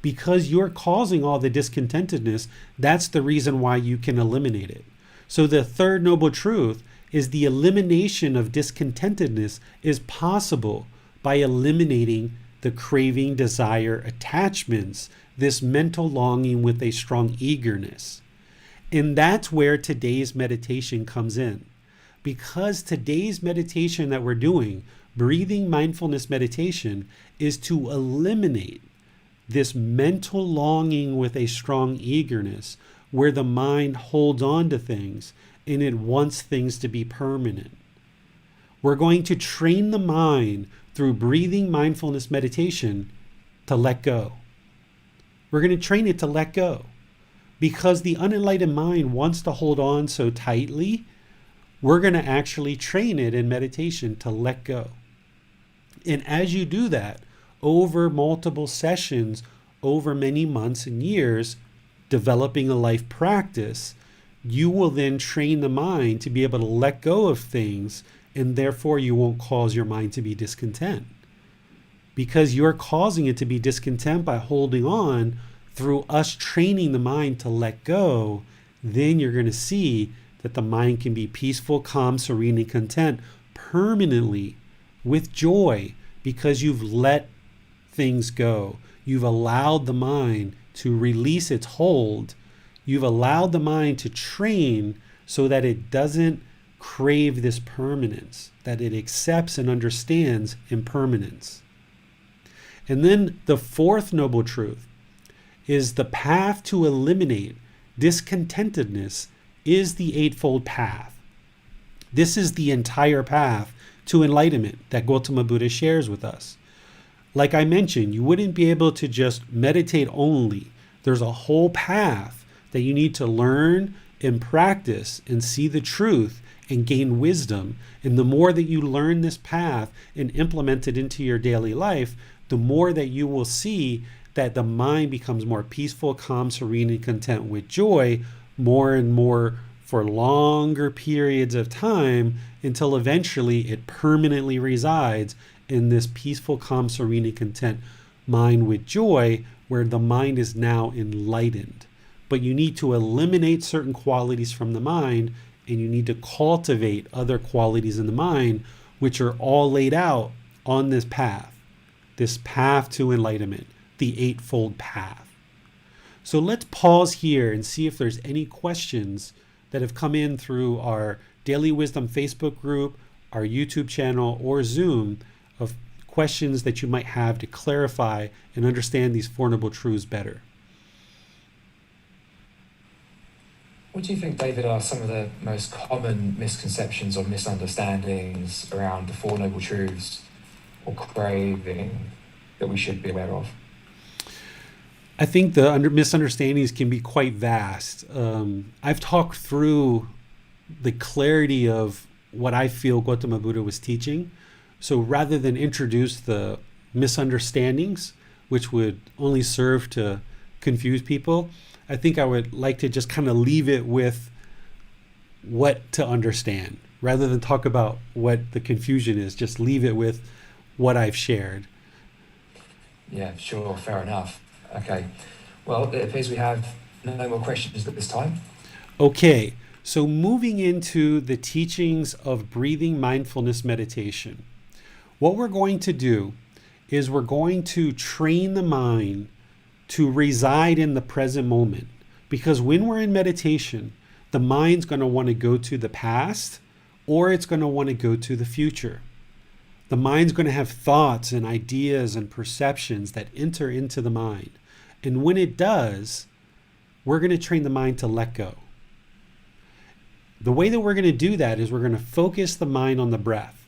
Because you're causing all the discontentedness, that's the reason why you can eliminate it. So the third noble truth is the elimination of discontentedness is possible by eliminating the craving, desire, attachments, this mental longing with a strong eagerness. And that's where today's meditation comes in. Because today's meditation that we're doing, breathing mindfulness meditation, is to eliminate this mental longing with a strong eagerness where the mind holds on to things and it wants things to be permanent. We're going to train the mind through breathing mindfulness meditation to let go. We're going to train it to let go because the unenlightened mind wants to hold on so tightly. We're going to actually train it in meditation to let go. And as you do that over multiple sessions, over many months and years, developing a life practice, you will then train the mind to be able to let go of things, and therefore you won't cause your mind to be discontent. Because you're causing it to be discontent by holding on. Through us training the mind to let go, then you're going to see that the mind can be peaceful, calm, serene, and content permanently with joy because you've let things go. You've allowed the mind to release its hold. You've allowed the mind to train so that it doesn't crave this permanence, that it accepts and understands impermanence. And then the fourth noble truth is the path to eliminate discontentedness is the Eightfold Path. This is the entire path to enlightenment that Gotama Buddha shares with us. Like I mentioned, you wouldn't be able to just meditate only. There's a whole path that you need to learn and practice and see the truth and gain wisdom. And the more that you learn this path and implement it into your daily life, the more that you will see that the mind becomes more peaceful, calm, serene, and content with joy more and more for longer periods of time until eventually it permanently resides in this peaceful, calm, serene, and content mind with joy where the mind is now enlightened. But you need to eliminate certain qualities from the mind and you need to cultivate other qualities in the mind, which are all laid out on this path to enlightenment, the Eightfold Path. So let's pause here and see if there's any questions that have come in through our Daily Wisdom Facebook group, our YouTube channel, or Zoom, of questions that you might have to clarify and understand these Four Noble Truths better. What do you think, David, are some of the most common misconceptions or misunderstandings around the Four Noble Truths or craving that we should be aware of? I think the misunderstandings can be quite vast. I've talked through the clarity of what I feel Gotama Buddha was teaching. So rather than introduce the misunderstandings, which would only serve to confuse people, I think I would like to just kind of leave it with what to understand. Rather than talk about what the confusion is, just leave it with what I've shared. Yeah, sure, fair enough. Okay, well, it appears we have no more questions at this time. Okay, so moving into the teachings of breathing mindfulness meditation. What we're going to do is we're going to train the mind to reside in the present moment. Because when we're in meditation, the mind's going to want to go to the past or it's going to want to go to the future. The mind's going to have thoughts and ideas and perceptions that enter into the mind. And when it does, we're going to train the mind to let go. The way that we're going to do that is we're going to focus the mind on the breath,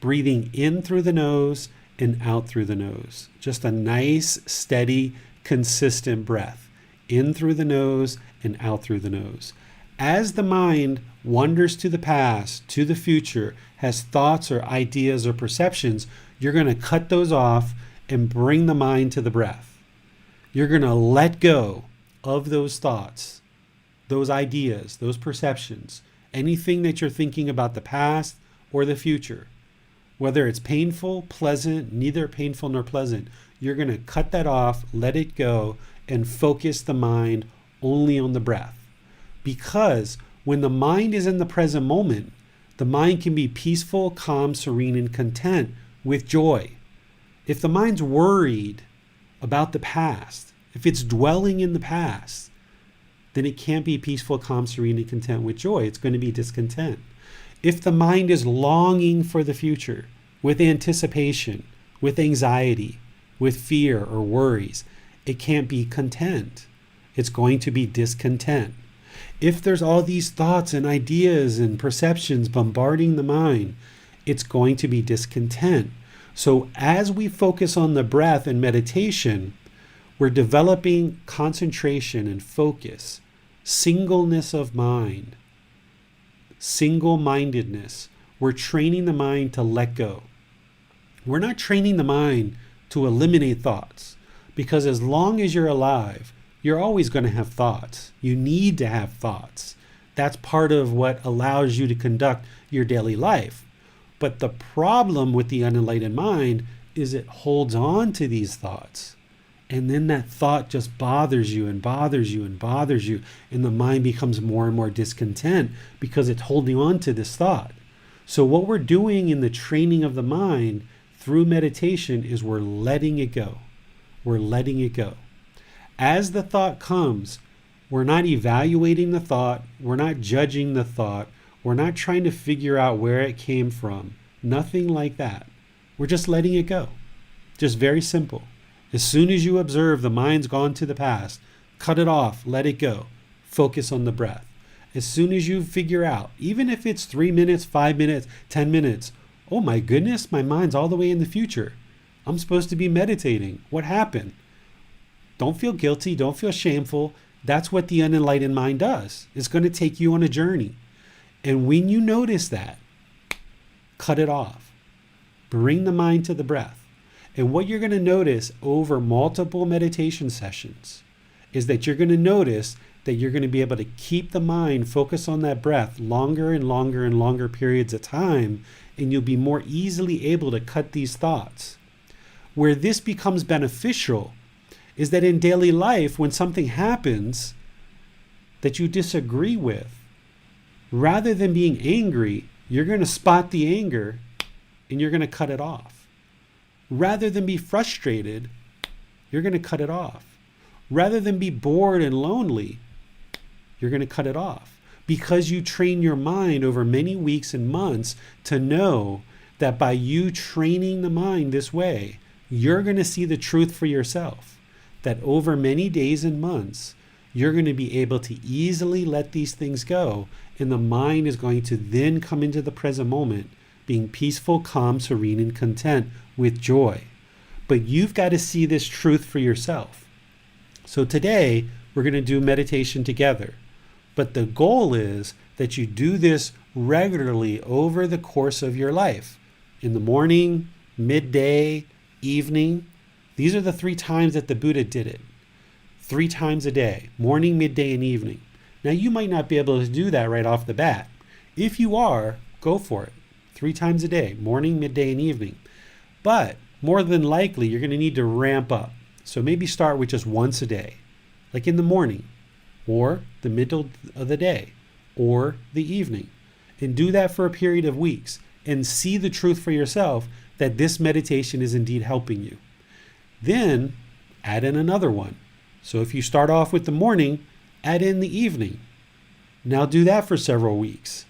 breathing in through the nose and out through the nose. Just a nice, steady, consistent breath, in through the nose and out through the nose. As the mind wanders to the past, to the future, has thoughts or ideas or perceptions, you're going to cut those off and bring the mind to the breath. You're going to let go of those thoughts, those ideas, those perceptions, anything that you're thinking about the past or the future. Whether it's painful, pleasant, neither painful nor pleasant, you're going to cut that off, let it go, and focus the mind only on the breath. Because when the mind is in the present moment, the mind can be peaceful, calm, serene, and content with joy. If the mind's worried about the past, if it's dwelling in the past, then it can't be peaceful, calm, serene, and content with joy. It's going to be discontent. If the mind is longing for the future, with anticipation, with anxiety, with fear or worries, it can't be content. It's going to be discontent. If there's all these thoughts and ideas and perceptions bombarding the mind, it's going to be discontent. So as we focus on the breath and meditation, we're developing concentration and focus, singleness of mind, single-mindedness. We're training the mind to let go. We're not training the mind to eliminate thoughts, because as long as you're alive, you're always going to have thoughts. You need to have thoughts. That's part of what allows you to conduct your daily life. But the problem with the unenlightened mind is it holds on to these thoughts. And then that thought just bothers you and bothers you and bothers you. And the mind becomes more and more discontent because it's holding on to this thought. So what we're doing in the training of the mind through meditation is we're letting it go. We're letting it go. As the thought comes, we're not evaluating the thought. We're not judging the thought. We're not trying to figure out where it came from. Nothing like that. We're just letting it go. Just very simple. As soon as you observe the mind's gone to the past, cut it off, let it go. Focus on the breath. As soon as you figure out, even if it's 3 minutes, 5 minutes, 10 minutes, oh my goodness, my mind's all the way in the future. I'm supposed to be meditating. What happened? Don't feel guilty. Don't feel shameful. That's what the unenlightened mind does. It's going to take you on a journey. And when you notice that, cut it off. Bring the mind to the breath. And what you're going to notice over multiple meditation sessions is that you're going to notice that you're going to be able to keep the mind focused on that breath longer and longer and longer periods of time, and you'll be more easily able to cut these thoughts. Where this becomes beneficial is that in daily life, when something happens that you disagree with, rather than being angry, you're going to spot the anger and you're going to cut it off. Rather than be frustrated, you're going to cut it off. Rather than be bored and lonely, you're going to cut it off. Because you train your mind over many weeks and months to know that by you training the mind this way, you're going to see the truth for yourself. That over many days and months, you're going to be able to easily let these things go, and the mind is going to then come into the present moment, being peaceful, calm, serene, and content with joy. But you've got to see this truth for yourself. So today, we're going to do meditation together. But the goal is that you do this regularly over the course of your life. In the morning, midday, evening. These are the 3 times that the Buddha did it. 3 times a day, morning, midday, and evening. Now you might not be able to do that right off the bat. If you are, go for it. 3 times a day, morning, midday, and evening. But more than likely, you're going to need to ramp up. So maybe start with just once a day, like in the morning, or the middle of the day, or the evening. And do that for a period of weeks and see the truth for yourself that this meditation is indeed helping you. Then add in another one. So if you start off with the morning, add in the evening. Now do that for several weeks.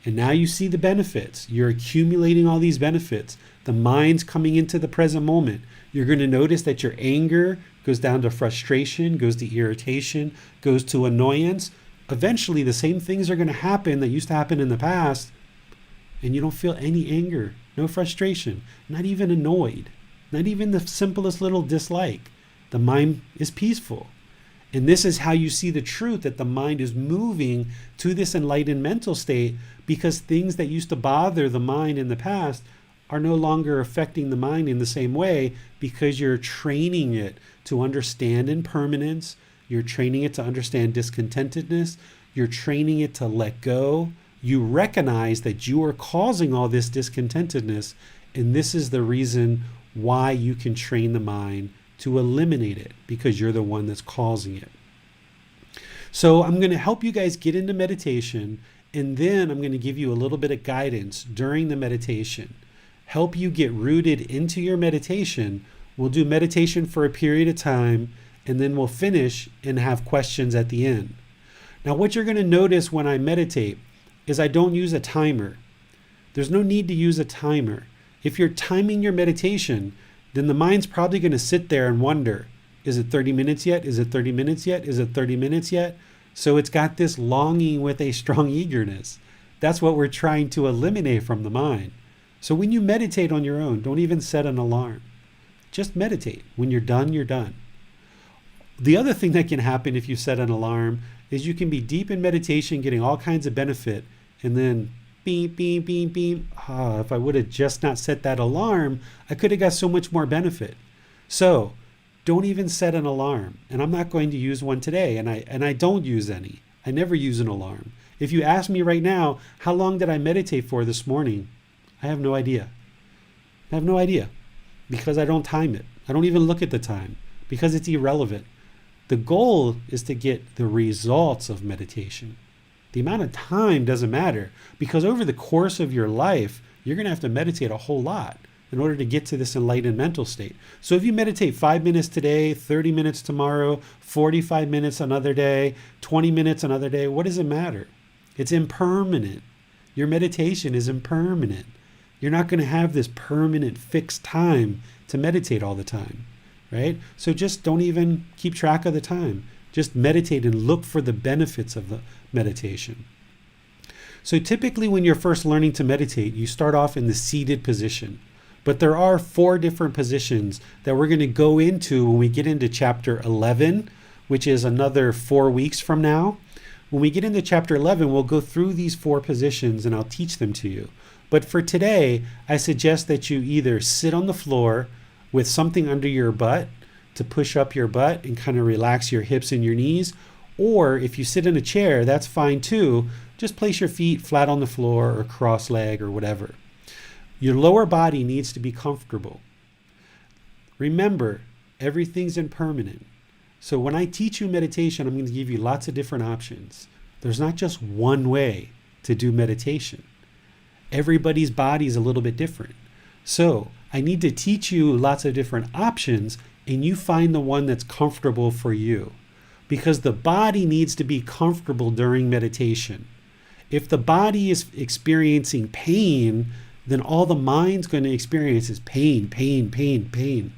And now you see the benefits. You're accumulating all these benefits. The mind's coming into the present moment. You're going to notice that your anger goes down to frustration, goes to irritation, goes to annoyance. Eventually, the same things are going to happen that used to happen in the past, and you don't feel any anger, no frustration, not even annoyed, not even the simplest little dislike. The mind is peaceful. And this is how you see the truth, that the mind is moving to this enlightened mental state, because things that used to bother the mind in the past are no longer affecting the mind in the same way, because you're training it to understand impermanence. You're training it to understand discontentedness. You're training it to let go. You recognize that you are causing all this discontentedness, and this is the reason why you can train the mind to eliminate it, because you're the one that's causing it. So I'm going to help you guys get into meditation, and then I'm going to give you a little bit of guidance during the meditation. Help you get rooted into your meditation. We'll do meditation for a period of time, and then we'll finish and have questions at the end. Now, what you're going to notice when I meditate is I don't use a timer. There's no need to use a timer. If you're timing your meditation, then the mind's probably going to sit there and wonder, is it 30 minutes yet? Is it 30 minutes yet? Is it 30 minutes yet? So it's got this longing with a strong eagerness. That's what we're trying to eliminate from the mind. So when you meditate on your own, don't even set an alarm. Just meditate. When you're done, you're done. The other thing that can happen if you set an alarm is you can be deep in meditation, getting all kinds of benefit, and then beep, beep, beep, beep. If I would have just not set that alarm, I could have got so much more benefit. So don't even set an alarm. And I'm not going to use one today, and I don't use any. I never use an alarm. If you ask me right now, how long did I meditate for this morning? I have no idea. I have no idea, because I don't time it. I don't even look at the time, because it's irrelevant. The goal is to get the results of meditation. The amount of time doesn't matter, because over the course of your life, you're going to have to meditate a whole lot in order to get to this enlightened mental state. So if you meditate 5 minutes today, 30 minutes tomorrow, 45 minutes another day, 20 minutes another day, what does it matter? It's impermanent. Your meditation is impermanent. You're not going to have this permanent fixed time to meditate all the time, right? So just don't even keep track of the time. Just meditate and look for the benefits of the meditation. So typically when you're first learning to meditate, you start off in the seated position. But there are 4 different positions that we're going to go into when we get into chapter 11, which is another 4 weeks from now. When we get into chapter 11, we'll go through these 4 positions and I'll teach them to you. But for today, I suggest that you either sit on the floor with something under your butt to push up your butt and kind of relax your hips and your knees. Or if you sit in a chair, that's fine too. Just place your feet flat on the floor or cross leg or whatever. Your lower body needs to be comfortable. Remember, everything's impermanent. So when I teach you meditation, I'm going to give you lots of different options. There's not just one way to do meditation. Everybody's body is a little bit different. So I need to teach you lots of different options, and you find the one that's comfortable for you. Because the body needs to be comfortable during meditation. If the body is experiencing pain, then all the mind's going to experience is pain, pain, pain, pain.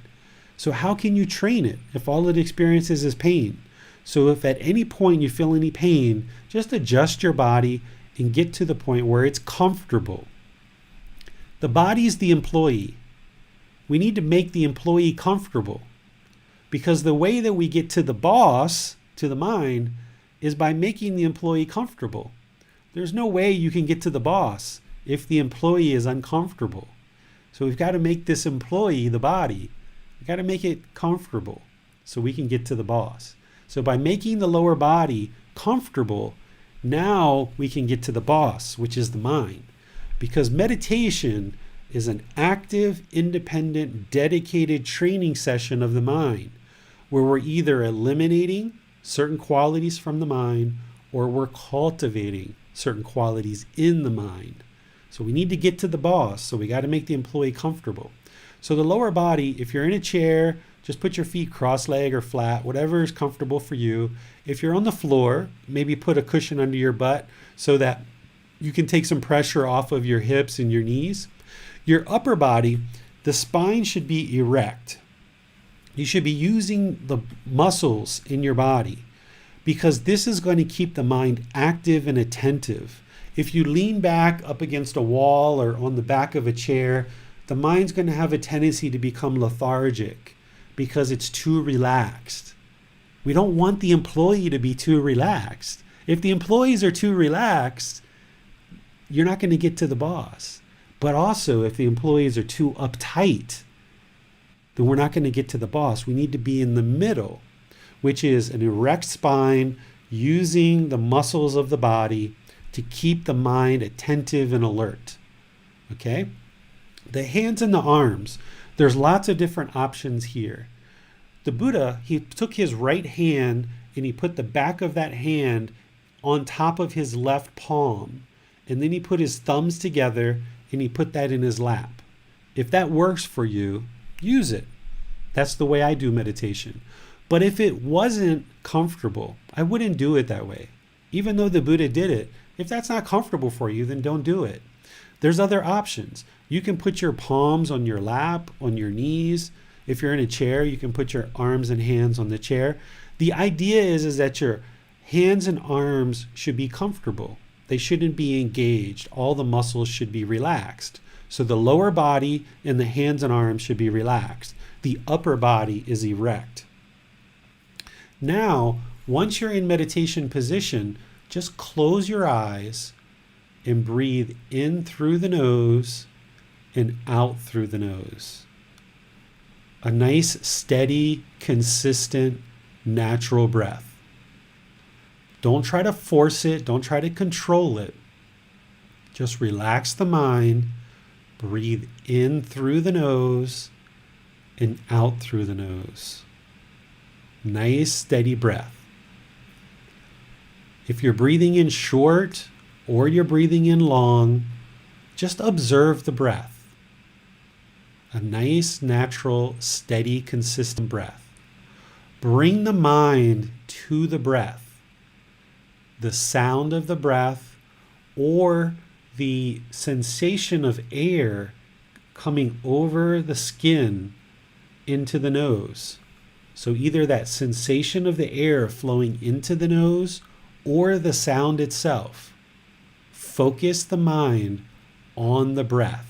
So how can you train it if all it experiences is pain? So if at any point you feel any pain, just adjust your body and get to the point where it's comfortable. The body is the employee. We need to make the employee comfortable, because the way that we get to the boss, to the mind, is by making the employee comfortable. There's no way you can get to the boss if the employee is uncomfortable. So we've got to make this employee, the body, we've got to make it comfortable so we can get to the boss. So by making the lower body comfortable, now we can get to the boss, which is the mind. Because meditation is an active, independent, dedicated training session of the mind, where we're either eliminating certain qualities from the mind or we're cultivating certain qualities in the mind. So we need to get to the boss, so we got to make the employee comfortable. So the lower body, if you're in a chair, just put your feet cross-legged or flat, whatever is comfortable for you. If you're on the floor, maybe put a cushion under your butt so that you can take some pressure off of your hips and your knees. Your upper body, the spine should be erect. You should be using the muscles in your body, because this is going to keep the mind active and attentive. If you lean back up against a wall or on the back of a chair, the mind's going to have a tendency to become lethargic because it's too relaxed. We don't want the employee to be too relaxed. If the employees are too relaxed, you're not going to get to the boss. But also, if the employees are too uptight, then we're not going to get to the boss. We need to be in the middle, which is an erect spine, using the muscles of the body to keep the mind attentive and alert. Okay? The hands and the arms, there's lots of different options here. The Buddha, he took his right hand and he put the back of that hand on top of his left palm. And then he put his thumbs together and he put that in his lap. If that works for you, use it. That's the way I do meditation. But if it wasn't comfortable, I wouldn't do it that way. Even though the Buddha did it, if that's not comfortable for you, then don't do it. There's other options. You can put your palms on your lap, on your knees. If you're in a chair, you can put your arms and hands on the chair. The idea is that your hands and arms should be comfortable. They shouldn't be engaged. All the muscles should be relaxed. So the lower body and the hands and arms should be relaxed. The upper body is erect. Now, once you're in meditation position, just close your eyes and breathe in through the nose and out through the nose. A nice, steady, consistent, natural breath. Don't try to force it. Don't try to control it. Just relax the mind. Breathe in through the nose and out through the nose. Nice, steady breath. If you're breathing in short or you're breathing in long, just observe the breath. A nice, natural, steady, consistent breath. Bring the mind to the breath. The sound of the breath or the sensation of air coming over the skin into the nose. So either that sensation of the air flowing into the nose or the sound itself. Focus the mind on the breath.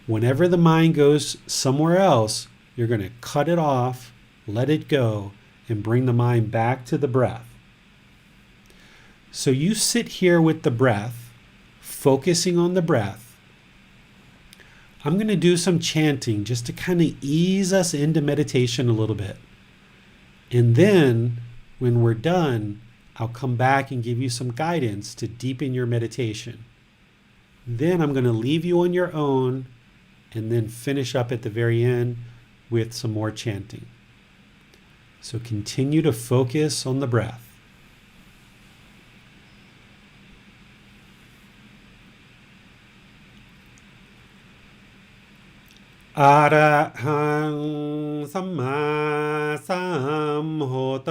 Whenever the mind goes somewhere else, you're going to cut it off, let it go, and bring the mind back to the breath. So you sit here with the breath, focusing on the breath. I'm going to do some chanting just to kind of ease us into meditation a little bit. And then when we're done, I'll come back and give you some guidance to deepen your meditation. Then I'm going to leave you on your own and then finish up at the very end with some more chanting. So continue to focus on the breath. อะระหังสัมมาสัมพุทโธ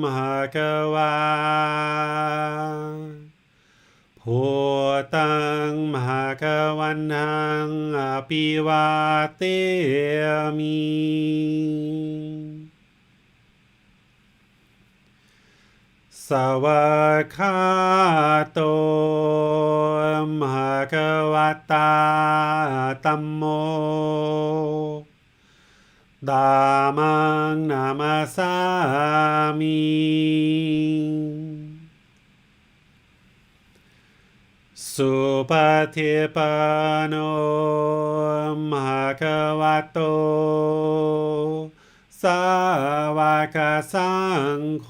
ภะคะวาพุทธังภะคะวันตังอะปิวาเตมิสวากขาโตภะคะวะตาธัมโมธัมมังนามาสามิสุปฏิปันโนภะคะวะโตสาวกสังโฆ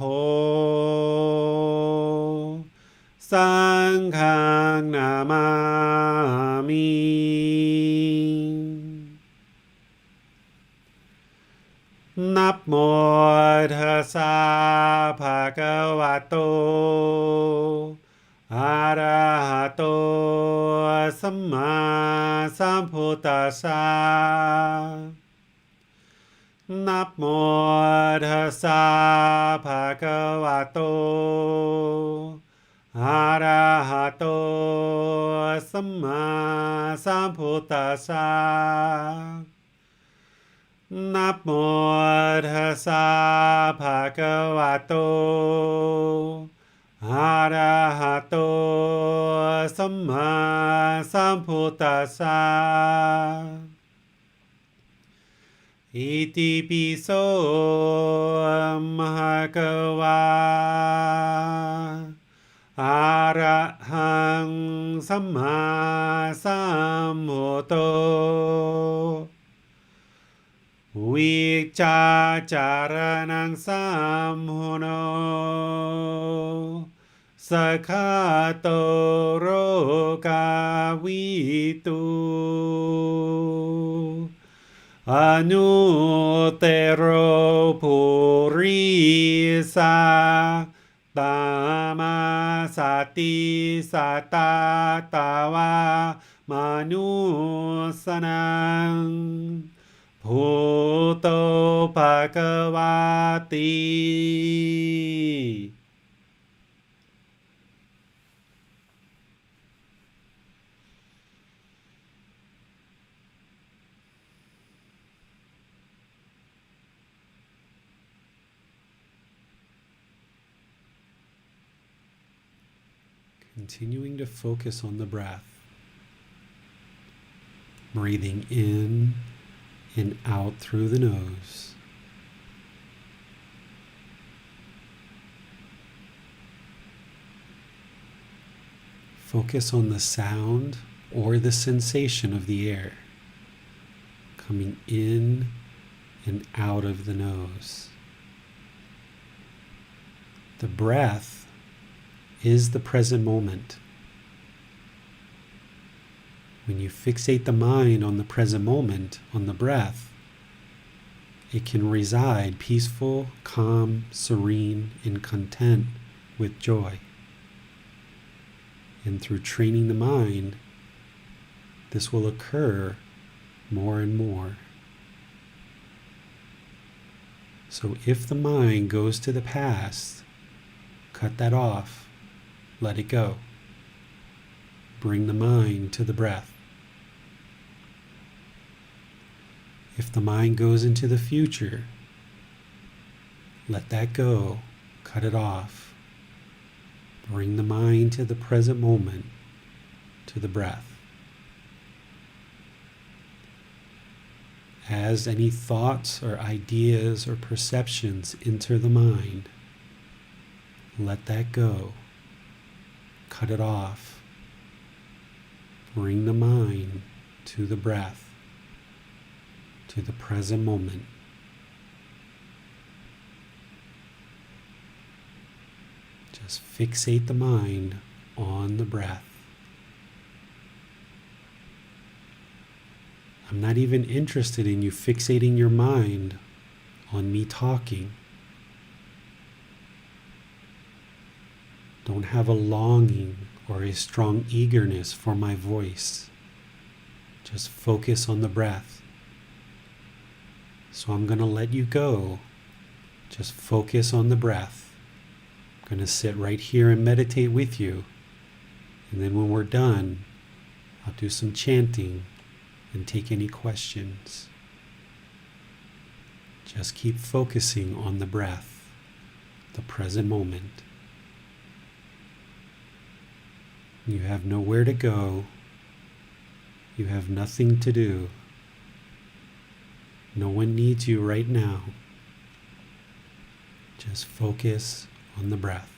สังฆังนามามินับโมตัสสะภะคะวะโตอะระหะโตสัมมาสัมพุทธัสสะนับโมตัสสะภะคะวะโตอะระหะโตสัมมาสัมพุทธัสสะนับโมตัสสะภะคะวะโตอะระหะโตสัมมาสัมพุทธัสสะอิติปิโสภะคะวะอะระหังสัมมาสัมพุทโธวิจาจารณังสัมพุโนสัคขะโตโรกาวิตุอนุเตโรภูริสาตามาสติสัตตาตาวามนุสนังพุทโธภะคะวาติ Continuing to focus on the breath, breathing in and out through the nose. Focus on the sound or the sensation of the air coming in and out of the nose. The breath is the present moment. When you fixate the mind on the present moment, on the breath, it can reside peaceful, calm, serene, and content with joy. And through training the mind, this will occur more and more. So if the mind goes to the past, cut that off. Let it go. Bring the mind to the breath. If the mind goes into the future, let that go. Cut it off. Bring the mind to the present moment, to the breath. As any thoughts or ideas or perceptions enter the mind, let that go. Cut it off. Bring the mind to the breath, to the present moment. Just fixate the mind on the breath. I'm not even interested in you fixating your mind on me talking. Don't have a longing or a strong eagerness for my voice. Just focus on the breath. So I'm going to let you go. Just focus on the breath. I'm going to sit right here and meditate with you. And then when we're done, I'll do some chanting and take any questions. Just keep focusing on the breath, the present moment. You have nowhere to go. You have nothing to do. No one needs you right now. Just focus on the breath.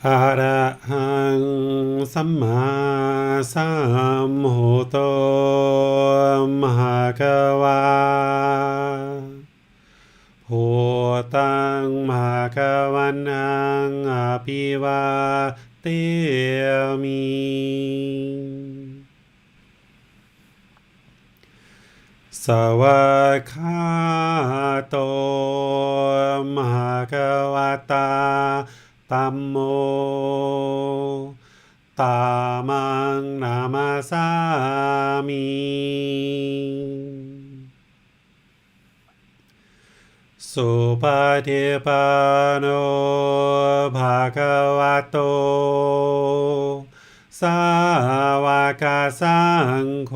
อะระหังสัมมาสัมพุทโธมหะกวาพุทธังมหะกวันนังอภิวาเทมิสวากขาโตมหะกวตาธัมโมตามังนามาสามิสุปฏิปันโนภะคะวะโตสาวกสังโฆ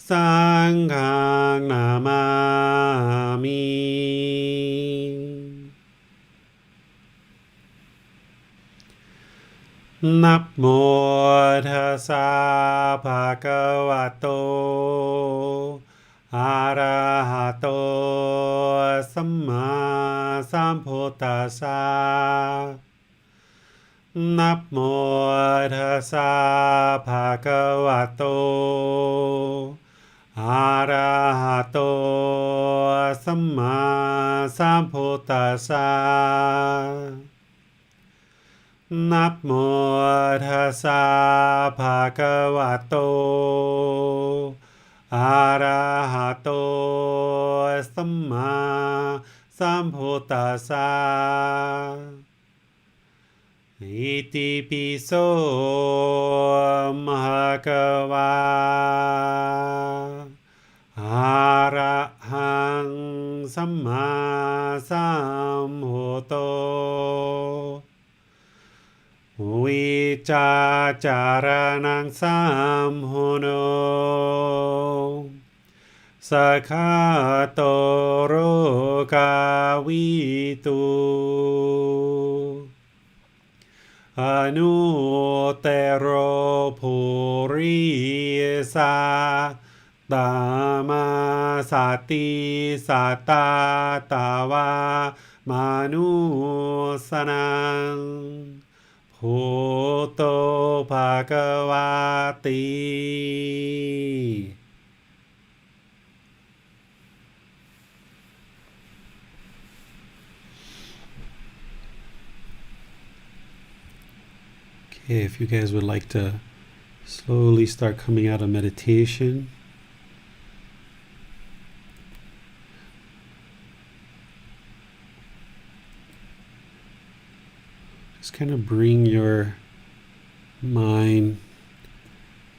สังฆังนามามินะโมตัสสะภะคะวะโตอะระหะโตสัมมาสัมพุทธัสสะนะโมตัสสะภะคะวะโตอะระหะโตสัมมาสัมพุทธัสสะนะโมตัสสะภะคะวะโตอะระหะโตสัมมาสัมพุทธัสสะอิติปิโสมหะกวาอะระหังสัมมาสัมพุทโธวิจาจารณังสัมพุโนสัคขะโตโรกาวิตุอนุเตโรภูริสาตามาสติสัตตาตาวามานุสนังพุทโธภควาติ Okay, if you guys would like to slowly start coming out of meditation. Just kind of bring your mind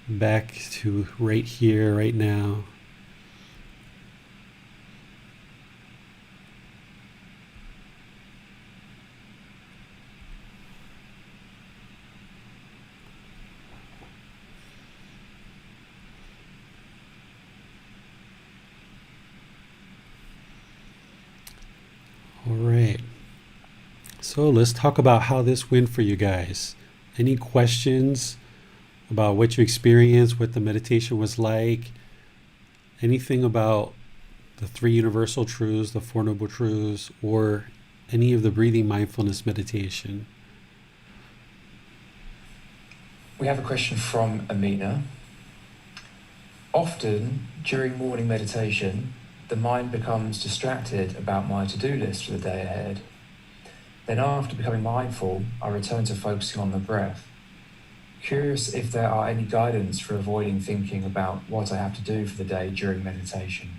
back to right here, right now. All right. So let's talk about how this went for you guys. Any questions about what you experienced, what the meditation was like? Anything about the three universal truths, the Four Noble Truths, or any of the breathing mindfulness meditation? We have a question from Amina. Often during morning meditation, the mind becomes distracted about my to-do list for the day ahead. Then after becoming mindful, I return to focusing on the breath. Curious if there are any guidance for avoiding thinking about what I have to do for the day during meditation.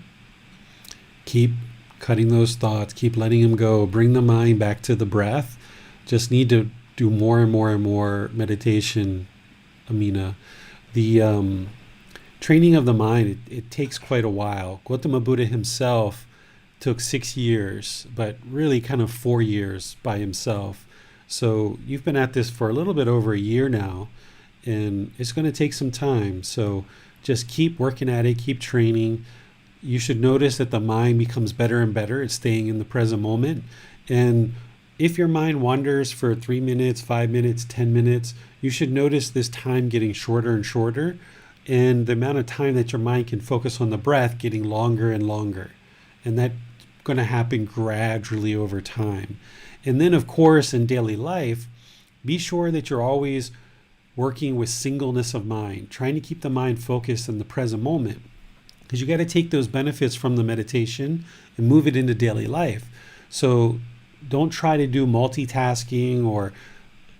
Keep cutting those thoughts, keep letting them go, bring the mind back to the breath. Just need to do more and more and more meditation, Amina. The training of the mind, it takes quite a while. Gotama Buddha himself took 6 years, but really kind of 4 years by himself. So you've been at this for a little bit over a year now, and it's going to take some time. So just keep working at it, keep training. You should notice that the mind becomes better and better at staying in the present moment. And if your mind wanders for 3 minutes, 5 minutes, 10 minutes, you should notice this time getting shorter and shorter, and the amount of time that your mind can focus on the breath getting longer and longer. And that's going to happen gradually over time. And then, of course, in daily life, be sure that you're always working with singleness of mind, trying to keep the mind focused in the present moment. Because you got to take those benefits from the meditation and move it into daily life. So don't try to do multitasking, or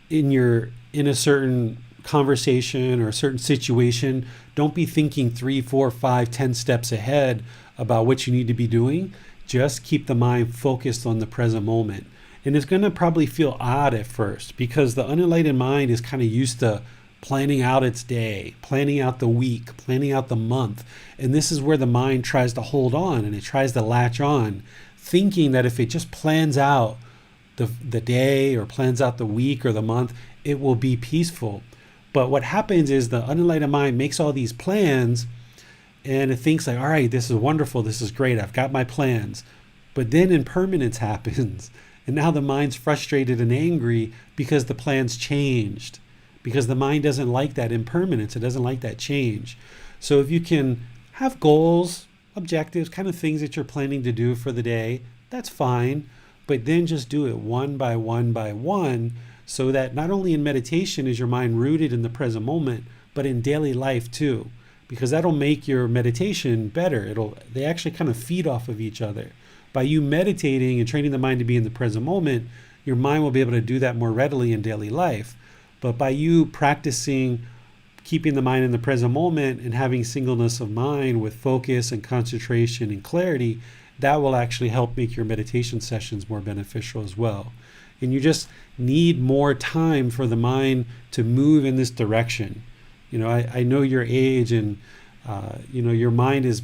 in a certain conversation or a certain situation, don't be thinking 3, 4, 5, 10 steps ahead about what you need to be doing. Just keep the mind focused on the present moment. And it's going to probably feel odd at first, because the unenlightened mind is kind of used to planning out its day, planning out the week, planning out the month. And this is where the mind tries to hold on, and it tries to latch on, thinking that if it just plans out the day, or plans out the week or the month, it will be peaceful. But what happens is the unenlightened mind makes all these plans, and it thinks like, all right, this is wonderful, this is great, I've got my plans. But then impermanence happens, and now the mind's frustrated and angry because the plans changed, because the mind doesn't like that impermanence, it doesn't like that change. So if you can have goals, objectives, kind of things that you're planning to do for the day, that's fine. But then just do it one by one by one, so that not only in meditation is your mind rooted in the present moment, but in daily life too, because that'll make your meditation better. They actually kind of feed off of each other. By you meditating and training the mind to be in the present moment, your mind will be able to do that more readily in daily life. But by you practicing keeping the mind in the present moment and having singleness of mind with focus and concentration and clarity, that will actually help make your meditation sessions more beneficial as well. And you just need more time for the mind to move in this direction. I know your age, and your mind has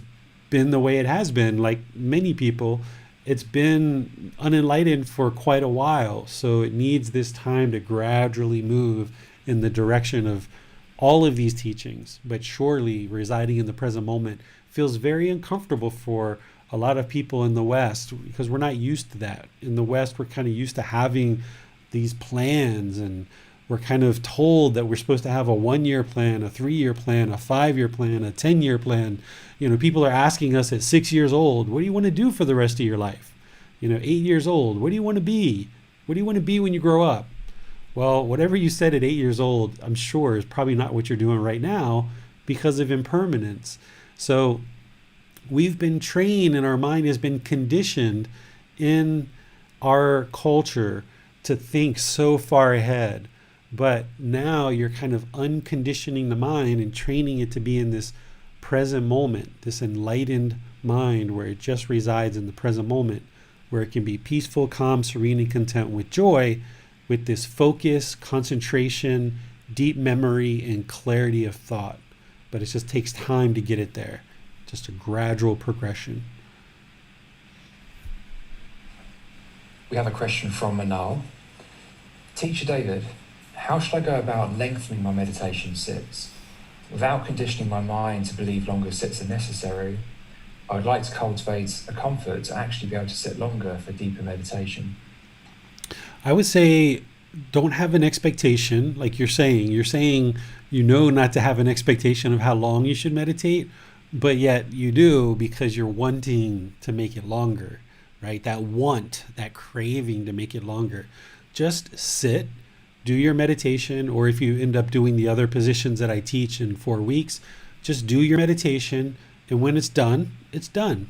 been the way it has been, like many people. It's been unenlightened for quite a while, so it needs this time to gradually move in the direction of all of these teachings. But surely residing in the present moment feels very uncomfortable for a lot of people in the West, because we're not used to that. In the West, we're kind of used to having these plans, and we're kind of told that we're supposed to have a 1-year plan, a 3-year plan, a 5-year plan, a 10-year plan. People are asking us at 6 years old, what do you want to do for the rest of your life? 8 years old, what do you want to be? What do you want to be when you grow up? Well, whatever you said at 8 years old, I'm sure is probably not what you're doing right now, because of impermanence. So we've been trained, and our mind has been conditioned in our culture to think so far ahead. But now you're kind of unconditioning the mind and training it to be in this present moment, this enlightened mind where it just resides in the present moment, where it can be peaceful, calm, serene, and content with joy, with this focus, concentration, deep memory, and clarity of thought. But it just takes time to get it there. Just a gradual progression. We have a question from Manal. Teacher David, how should I go about lengthening my meditation sits? Without conditioning my mind to believe longer sits are necessary, I would like to cultivate a comfort to actually be able to sit longer for deeper meditation. I would say don't have an expectation, like you're saying. You're saying not to have an expectation of how long you should meditate, but yet you do, because you're wanting to make it longer, right? That want, that craving to make it longer. Just sit, do your meditation, or if you end up doing the other positions that I teach in 4 weeks, just do your meditation, and when it's done, it's done.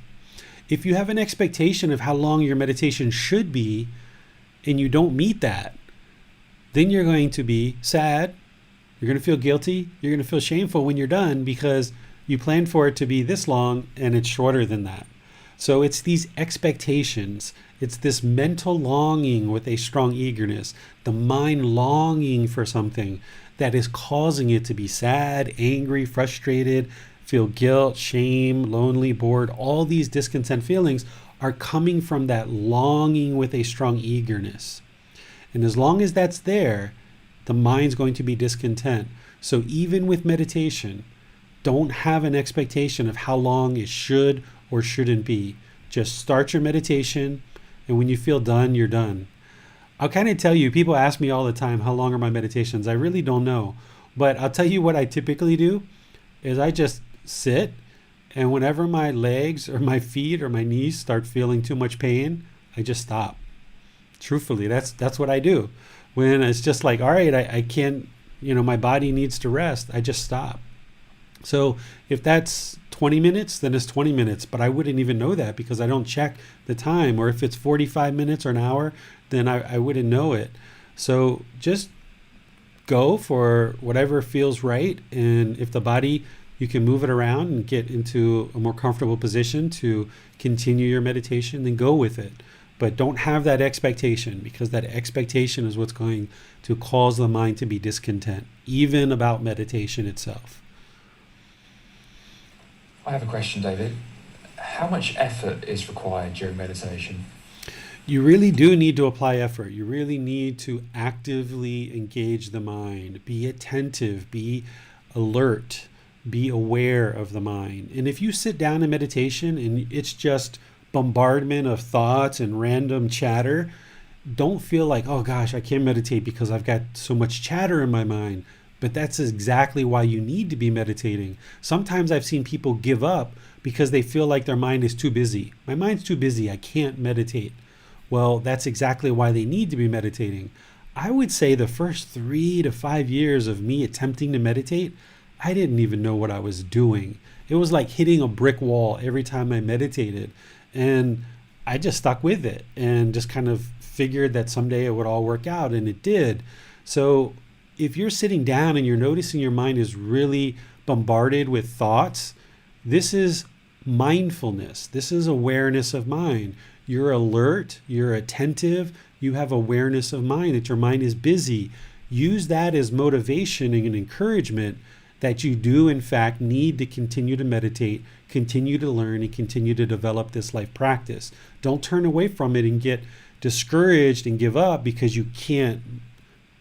If you have an expectation of how long your meditation should be, and you don't meet that, then you're going to be sad, you're going to feel guilty, you're going to feel shameful when you're done, because you planned for it to be this long and it's shorter than that. So it's these expectations, it's this mental longing with a strong eagerness, the mind longing for something that is causing it to be sad, angry, frustrated, feel guilt, shame, lonely, bored. All these discontent feelings are coming from that longing with a strong eagerness. And as long as that's there, the mind's going to be discontent. So even with meditation, don't have an expectation of how long it should or shouldn't be. Just start your meditation, and when you feel done, you're done. I'll kind of tell you, people ask me all the time, how long are my meditations? I really don't know. But I'll tell you what I typically do is I just sit And whenever my legs or my feet or my knees start feeling too much pain, I just stop. Truthfully, that's what I do. When it's just like, all right, I can't, my body needs to rest, I just stop. So if that's 20 minutes, then it's 20 minutes, but I wouldn't even know that because I don't check the time. Or if it's 45 minutes or an hour, then I wouldn't know it. So just go for whatever feels right. And if the body, you can move it around and get into a more comfortable position to continue your meditation, then go with it. But don't have that expectation, because that expectation is what's going to cause the mind to be discontent, even about meditation itself. I have a question, David. How much effort is required during meditation? You really do need to apply effort. You really need to actively engage the mind, be attentive, be alert, be aware of the mind. And if you sit down in meditation and it's just bombardment of thoughts and random chatter, don't feel like, oh gosh, I can't meditate because I've got so much chatter in my mind. But that's exactly why you need to be meditating. Sometimes I've seen people give up because they feel like their mind is too busy. My mind's too busy, I can't meditate. Well, that's exactly why they need to be meditating. I would say the first 3 to 5 years of me attempting to meditate, I didn't even know what I was doing. It was like hitting a brick wall every time I meditated. And I just stuck with it and just kind of figured that someday it would all work out, and it did. So if you're sitting down and you're noticing your mind is really bombarded with thoughts, this is mindfulness. This is awareness of mind. You're alert, you're attentive, you have awareness of mind, that your mind is busy. Use that as motivation and encouragement that you do, in fact, need to continue to meditate, continue to learn, and continue to develop this life practice. Don't turn away from it and get discouraged and give up because you can't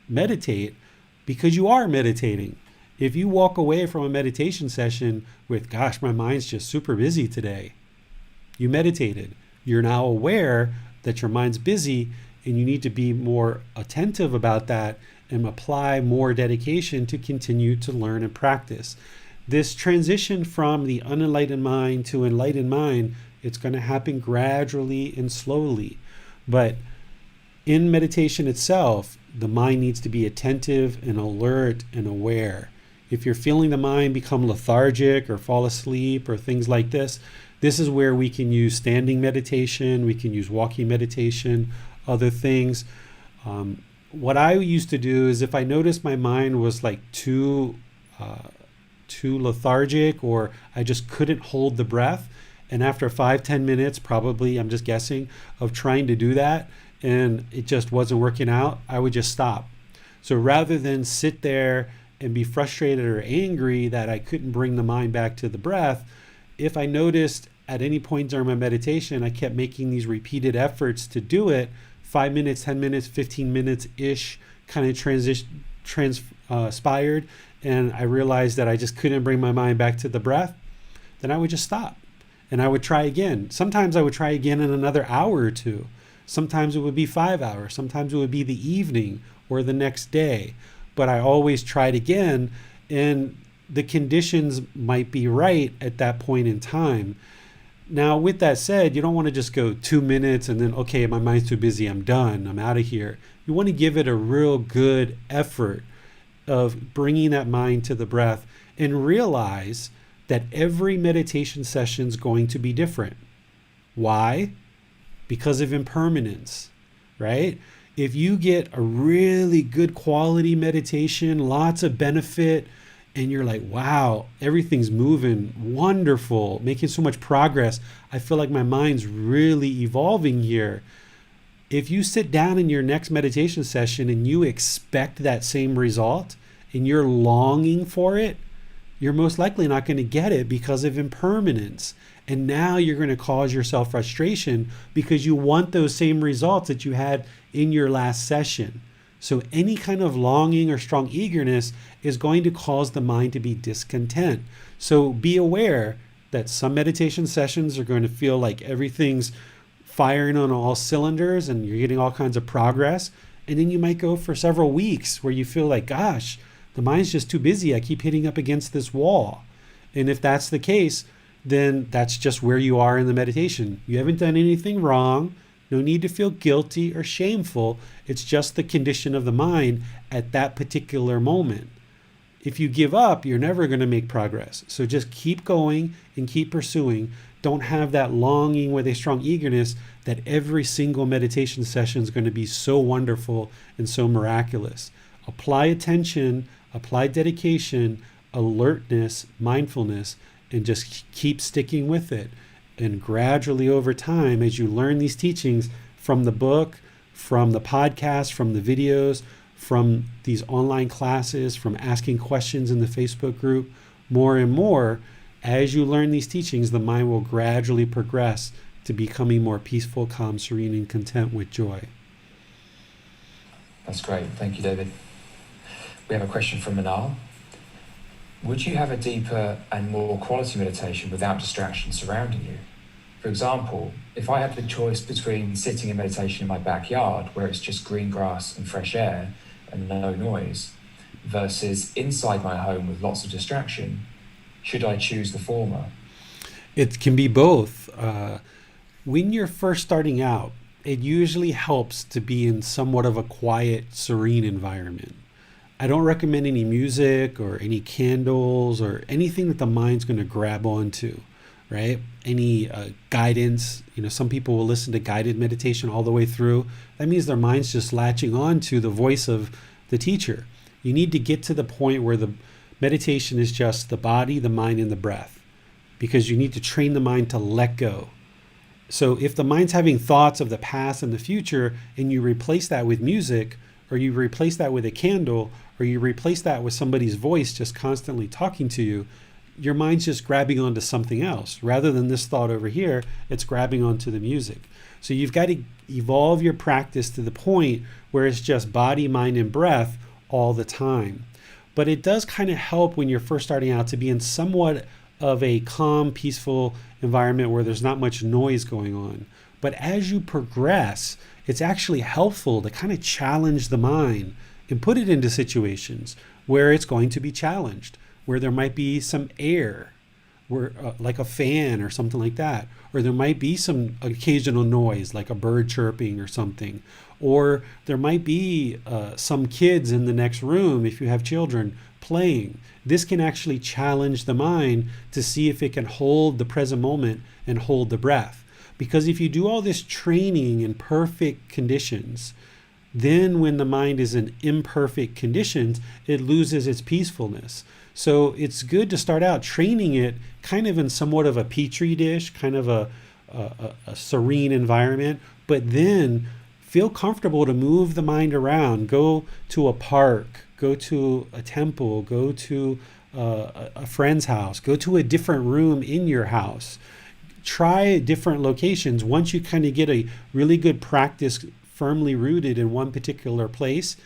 meditate, because you are meditating. If you walk away from a meditation session with, gosh, my mind's just super busy today, you meditated. You're now aware that your mind's busy, and you need to be more attentive about that and apply more dedication to continue to learn and practice. This transition from the unenlightened mind to enlightened mind, it's going to happen gradually and slowly. But in meditation itself, the mind needs to be attentive and alert and aware. If you're feeling the mind become lethargic or fall asleep or things like this, this is where we can use standing meditation, we can use walking meditation, other things. What I used to do is if I noticed my mind was like too lethargic, or I just couldn't hold the breath, and after 5-10 minutes, probably, I'm just guessing, of trying to do that, and it just wasn't working out, I would just stop. So rather than sit there and be frustrated or angry that I couldn't bring the mind back to the breath, if I noticed at any point during my meditation, I kept making these repeated efforts to do it, 5 minutes, 10 minutes, 15 minutes-ish kind of transpired, and I realized that I just couldn't bring my mind back to the breath, then I would just stop. And I would try again. Sometimes I would try again in another hour or two. Sometimes it would be 5 hours. Sometimes it would be the evening or the next day. But I always tried again, and the conditions might be right at that point in time. Now, with that said, you don't want to just go 2 minutes and then, okay, my mind's too busy, I'm done, I'm out of here. You want to give it a real good effort of bringing that mind to the breath, and realize that every meditation session is going to be different. Why? Because of impermanence, right? If you get a really good quality meditation, lots of benefit, and you're like, wow, everything's moving wonderful, making so much progress, I feel like my mind's really evolving here. If you sit down in your next meditation session and you expect that same result and you're longing for it, you're most likely not going to get it because of impermanence. And now you're going to cause yourself frustration because you want those same results that you had in your last session. So any kind of longing or strong eagerness is going to cause the mind to be discontent. So be aware that some meditation sessions are going to feel like everything's firing on all cylinders and you're getting all kinds of progress. And then you might go for several weeks where you feel like, gosh, the mind's just too busy. I keep hitting up against this wall. And if that's the case, then that's just where you are in the meditation. You haven't done anything wrong. No need to feel guilty or shameful. It's just the condition of the mind at that particular moment. If you give up, you're never going to make progress. So just keep going and keep pursuing. Don't have that longing with a strong eagerness that every single meditation session is going to be so wonderful and so miraculous. Apply attention, apply dedication, alertness, mindfulness, and just keep sticking with it. And gradually over time, as you learn these teachings from the book, from the podcast, from the videos, from these online classes, from asking questions in the Facebook group, more and more, as you learn these teachings, the mind will gradually progress to becoming more peaceful, calm, serene, and content with joy. That's great. Thank you, David. We have a question from Manal. Would you have a deeper and more quality meditation without distractions surrounding you? For example, if I had the choice between sitting in meditation in my backyard, where it's just green grass and fresh air and no noise, versus inside my home with lots of distraction, should I choose the former? It can be both. When you're first starting out, it usually helps to be in somewhat of a quiet, serene environment. I don't recommend any music or any candles or anything that the mind's going to grab onto, right? Any guidance. Some people will listen to guided meditation all the way through. That means their mind's just latching on to the voice of the teacher. You need to get to the point where the meditation is just the body, the mind, and the breath, because you need to train the mind to let go. So if the mind's having thoughts of the past and the future, and you replace that with music, or you replace that with a candle, or you replace that with somebody's voice just constantly talking to you, your mind's just grabbing onto something else. Rather than this thought over here, it's grabbing onto the music. So you've got to evolve your practice to the point where it's just body, mind, and breath all the time. But it does kind of help when you're first starting out to be in somewhat of a calm, peaceful environment where there's not much noise going on. But as you progress, it's actually helpful to kind of challenge the mind and put it into situations where it's going to be challenged, where there might be some air, where like a fan or something like that, or there might be some occasional noise like a bird chirping or something, or there might be some kids in the next room, if you have children, playing. This can actually challenge the mind to see if it can hold the present moment and hold the breath. Because if you do all this training in perfect conditions, then when the mind is in imperfect conditions, it loses its peacefulness. So it's good to start out training it kind of in somewhat of a petri dish, kind of a serene environment, but then feel comfortable to move the mind around. Go to a park, go to a temple, go to a friend's house, go to a different room in your house. Try different locations. Once you kind of get a really good practice firmly rooted in one particular place,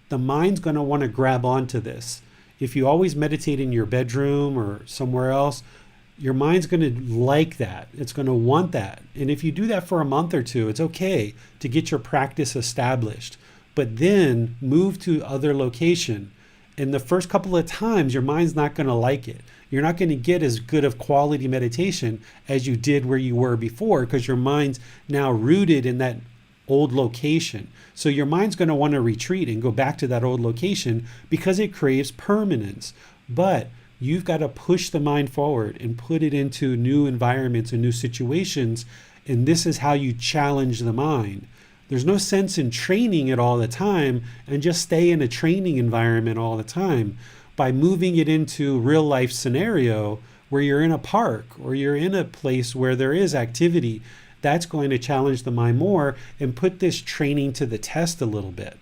the mind's going to want to grab onto this. If you always meditate in your bedroom or somewhere else, your mind's going to like that. It's going to want that. And if you do that for a month or two, it's okay to get your practice established. But then move to other location. And the first couple of times, your mind's not going to like it. You're not going to get as good of quality meditation as you did where you were before, because your mind's now rooted in that old location. So your mind's going to want to retreat and go back to that old location because it craves permanence. But you've got to push the mind forward and put it into new environments and new situations. And this is how you challenge the mind. There's no sense in training it all the time and just stay in a training environment all the time. By moving it into real life scenario where you're in a park or you're in a place where there is activity, that's going to challenge the mind more and put this training to the test a little bit.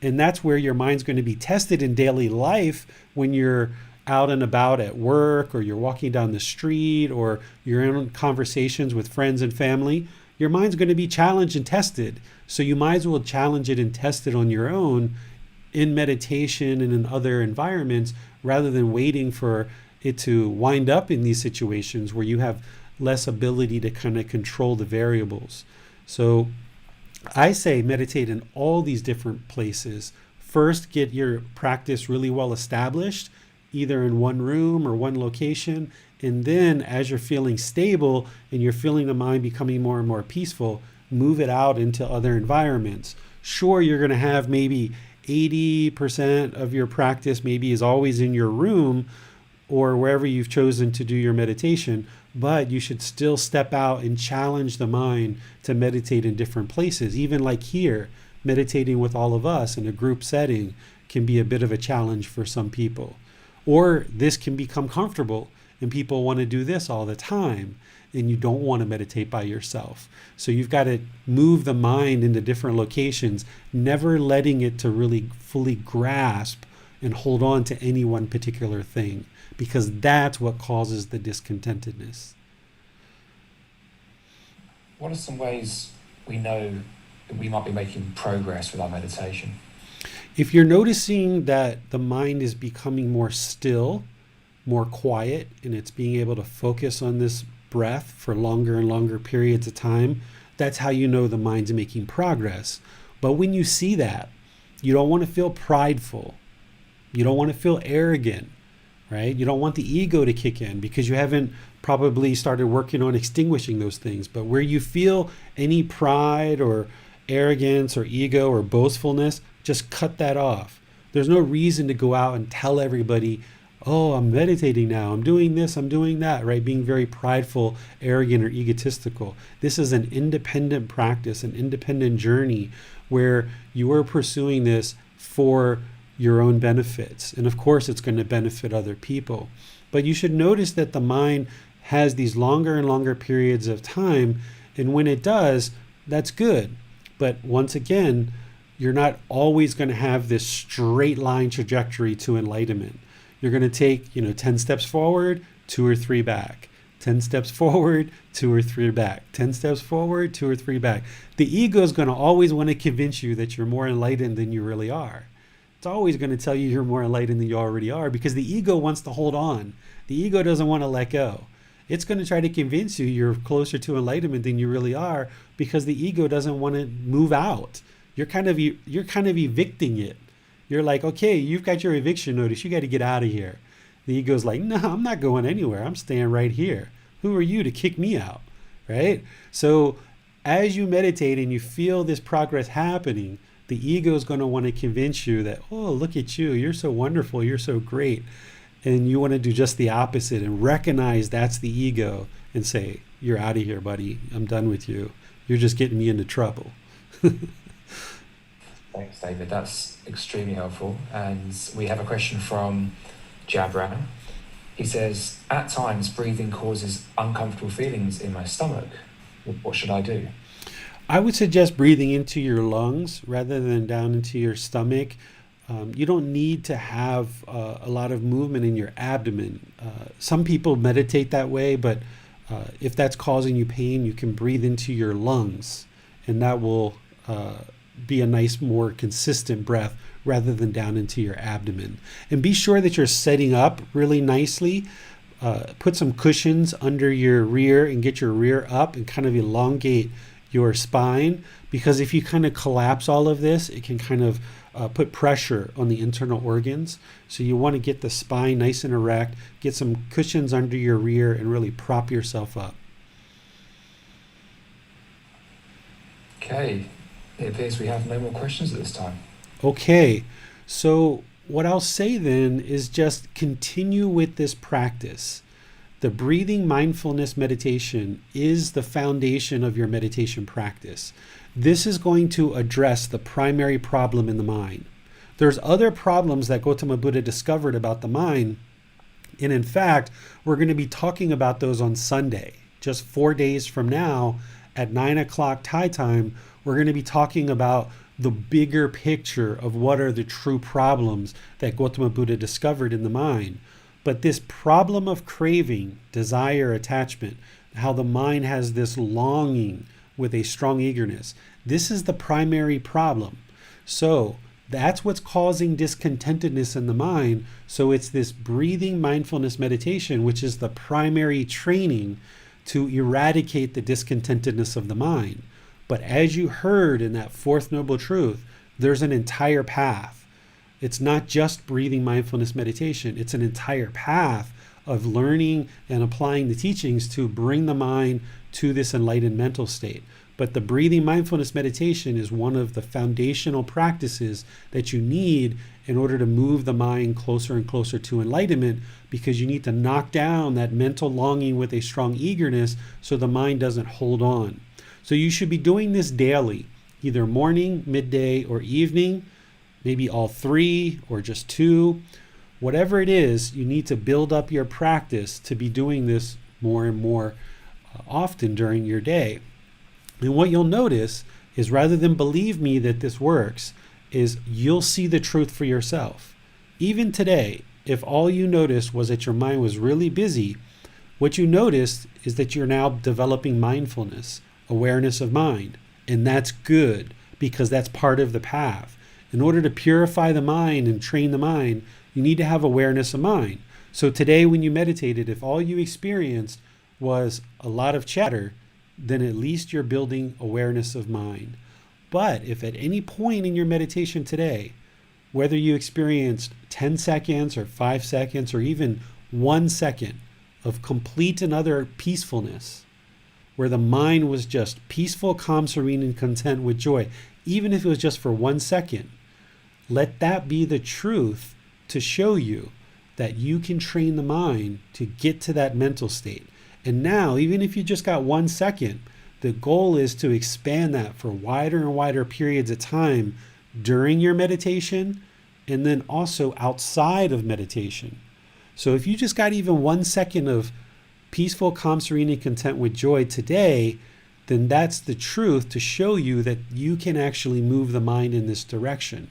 And that's where your mind's going to be tested in daily life when you're out and about at work, or you're walking down the street, or you're in conversations with friends and family. Your mind's going to be challenged and tested. So you might as well challenge it and test it on your own in meditation and in other environments, rather than waiting for it to wind up in these situations where you have less ability to kind of control the variables. So I say meditate in all these different places. First, get your practice really well established, either in one room or one location. And then as you're feeling stable and you're feeling the mind becoming more and more peaceful, move it out into other environments. Sure, you're going to have maybe 80% of your practice maybe is always in your room or wherever you've chosen to do your meditation, but you should still step out and challenge the mind to meditate in different places. Even like here, meditating with all of us in a group setting can be a bit of a challenge for some people. Or this can become comfortable and people want to do this all the time and you don't want to meditate by yourself. So you've got to move the mind into different locations, never letting it to really fully grasp and hold on to any one particular thing, because that's what causes the discontentedness. What are some ways we know that we might be making progress with our meditation? If you're noticing that the mind is becoming more still, more quiet, and it's being able to focus on this breath for longer and longer periods of time, that's how you know the mind's making progress. But when you see that, you don't want to feel prideful. You don't want to feel arrogant, right? You don't want the ego to kick in because you haven't probably started working on extinguishing those things. But where you feel any pride or arrogance or ego or boastfulness, just cut that off. There's no reason to go out and tell everybody, oh, I'm meditating now, I'm doing this, I'm doing that, right? Being very prideful, arrogant, or egotistical. This is an independent practice, an independent journey where you are pursuing this for your own benefits. And of course, it's going to benefit other people. But you should notice that the mind has these longer and longer periods of time. And when it does, that's good. But once again, you're not always going to have this straight line trajectory to enlightenment. You're going to take, 10 steps forward, 2 or 3 back. 10 steps forward, 2 or 3 back. 10 steps forward, 2 or 3 back. The ego is going to always want to convince you that you're more enlightened than you really are. It's always going to tell you you're more enlightened than you already are because the ego wants to hold on. The ego doesn't want to let go. It's going to try to convince you you're closer to enlightenment than you really are because the ego doesn't want to move out. You're kind of evicting it. You're like, okay, you've got your eviction notice. You got to get out of here. The ego's like, no, I'm not going anywhere. I'm staying right here. Who are you to kick me out, right? So as you meditate and you feel this progress happening, the ego is going to want to convince you that, oh, look at you. You're so wonderful. You're so great. And you want to do just the opposite and recognize that's the ego and say, you're out of here, buddy. I'm done with you. You're just getting me into trouble. Thanks, David. That's extremely helpful. And we have a question from Jabran. He says, at times, breathing causes uncomfortable feelings in my stomach. What should I do? I would suggest breathing into your lungs rather than down into your stomach. You don't need to have a lot of movement in your abdomen. Some people meditate that way, but if that's causing you pain, you can breathe into your lungs, and that will be a nice, more consistent breath rather than down into your abdomen. And be sure that you're setting up really nicely. Put some cushions under your rear and get your rear up and kind of elongate your spine, because if you kind of collapse all of this, it can kind of put pressure on the internal organs. So you want to get the spine nice and erect, get some cushions under your rear, and really prop yourself up. Okay, it appears we have no more questions at this time. Okay, so what I'll say then is just continue with this practice. The breathing mindfulness meditation is the foundation of your meditation practice. This is going to address the primary problem in the mind. There's other problems that Gotama Buddha discovered about the mind, and in fact, we're going to be talking about those on Sunday. Just 4 days from now at 9 o'clock Thai time, we're going to be talking about the bigger picture of what are the true problems that Gotama Buddha discovered in the mind. But this problem of craving, desire, attachment, how the mind has this longing with a strong eagerness, this is the primary problem. So that's what's causing discontentedness in the mind. So it's this breathing mindfulness meditation, which is the primary training to eradicate the discontentedness of the mind. But as you heard in that fourth noble truth, there's an entire path. It's not just breathing mindfulness meditation. It's an entire path of learning and applying the teachings to bring the mind to this enlightened mental state. But the breathing mindfulness meditation is one of the foundational practices that you need in order to move the mind closer and closer to enlightenment, because you need to knock down that mental longing with a strong eagerness so the mind doesn't hold on. So you should be doing this daily, either morning, midday, or evening, maybe all three or just two. Whatever it is, you need to build up your practice to be doing this more and more often during your day. And what you'll notice is, rather than believe me that this works, is you'll see the truth for yourself. Even today, if all you noticed was that your mind was really busy, what you noticed is that you're now developing mindfulness, awareness of mind. And that's good, because that's part of the path. In order to purify the mind and train the mind, you need to have awareness of mind. So today when you meditated, if all you experienced was a lot of chatter, then at least you're building awareness of mind. But if at any point in your meditation today, whether you experienced 10 seconds or 5 seconds or even 1 second of complete and utter peacefulness, where the mind was just peaceful, calm, serene, and content with joy, even if it was just for 1 second, let that be the truth to show you that you can train the mind to get to that mental state. And now, even if you just got 1 second, the goal is to expand that for wider and wider periods of time during your meditation, and then also outside of meditation. So if you just got even 1 second of peaceful, calm, serene, and content with joy today, then that's the truth to show you that you can actually move the mind in this direction.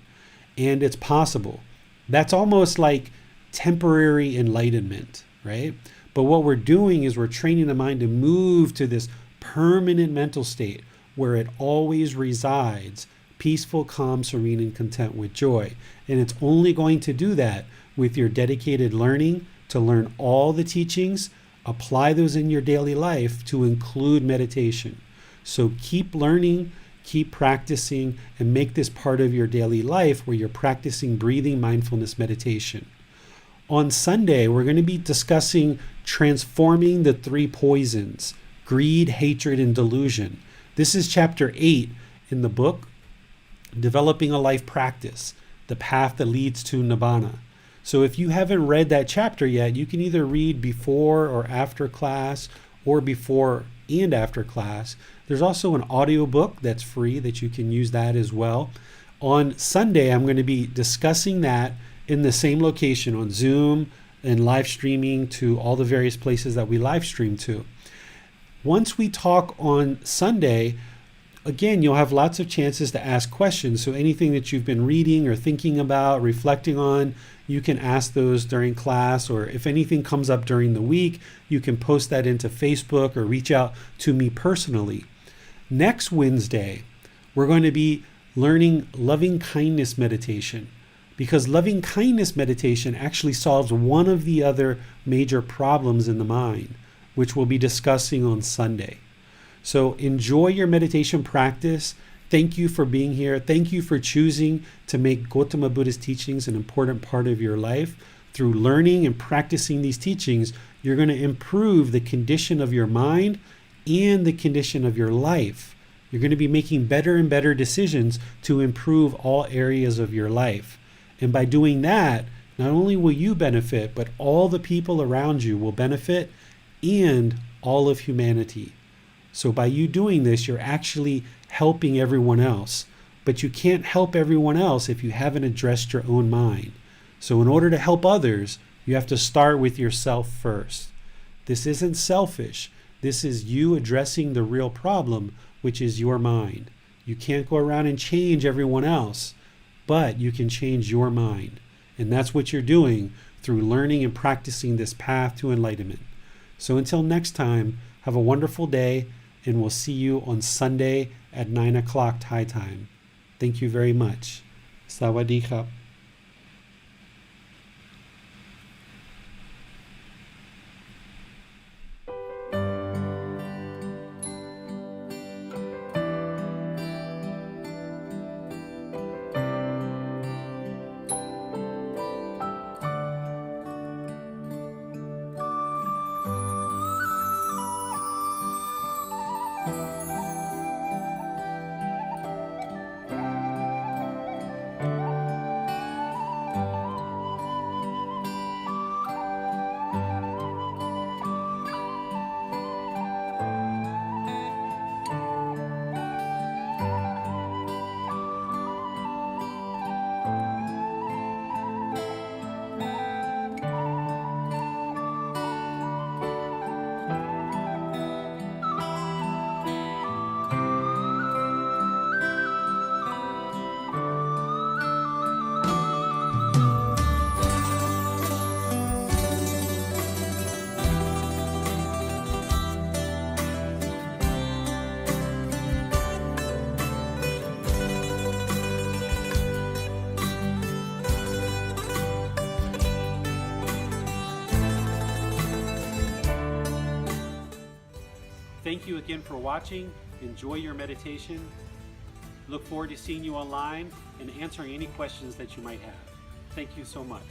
And it's possible. That's almost like temporary enlightenment, right? But what we're doing is we're training the mind to move to this permanent mental state where it always resides, peaceful, calm, serene, and content with joy. And it's only going to do that with your dedicated learning to learn all the teachings, apply those in your daily life to include meditation. So keep learning, keep practicing, and make this part of your daily life where you're practicing breathing mindfulness meditation. On Sunday, we're going to be discussing transforming the 3 poisons: greed, hatred, and delusion. This is chapter 8 in the book, Developing a Life Practice, the Path That Leads to Nibbana. So if you haven't read that chapter yet, you can either read before or after class, or before and after class. There's also an audiobook that's free that you can use that as well. On Sunday, I'm going to be discussing that in the same location on Zoom and live streaming to all the various places that we live stream to. Once we talk on Sunday, again, you'll have lots of chances to ask questions. So anything that you've been reading or thinking about, reflecting on, you can ask those during class, or if anything comes up during the week, you can post that into Facebook or reach out to me personally. Next Wednesday, we're going to be learning loving kindness meditation, because loving kindness meditation actually solves one of the other major problems in the mind, which we'll be discussing on Sunday. So enjoy your meditation practice. Thank you for being here. Thank you for choosing to make Gotama Buddha's teachings an important part of your life. Through learning and practicing these teachings, you're going to improve the condition of your mind and the condition of your life. You're going to be making better and better decisions to improve all areas of your life. And by doing that, not only will you benefit, but all the people around you will benefit, and all of humanity. So by you doing this, you're actually helping everyone else. But you can't help everyone else if you haven't addressed your own mind. So in order to help others, you have to start with yourself first. This isn't selfish. This is you addressing the real problem, which is your mind. You can't go around and change everyone else, but you can change your mind. And that's what you're doing through learning and practicing this path to enlightenment. So until next time, have a wonderful day, and we'll see you on Sunday at 9 o'clock Thai time. Thank you very much. Sawadee krap. Thank you again for watching. Enjoy your meditation. Look forward to seeing you online and answering any questions that you might have. Thank you so much.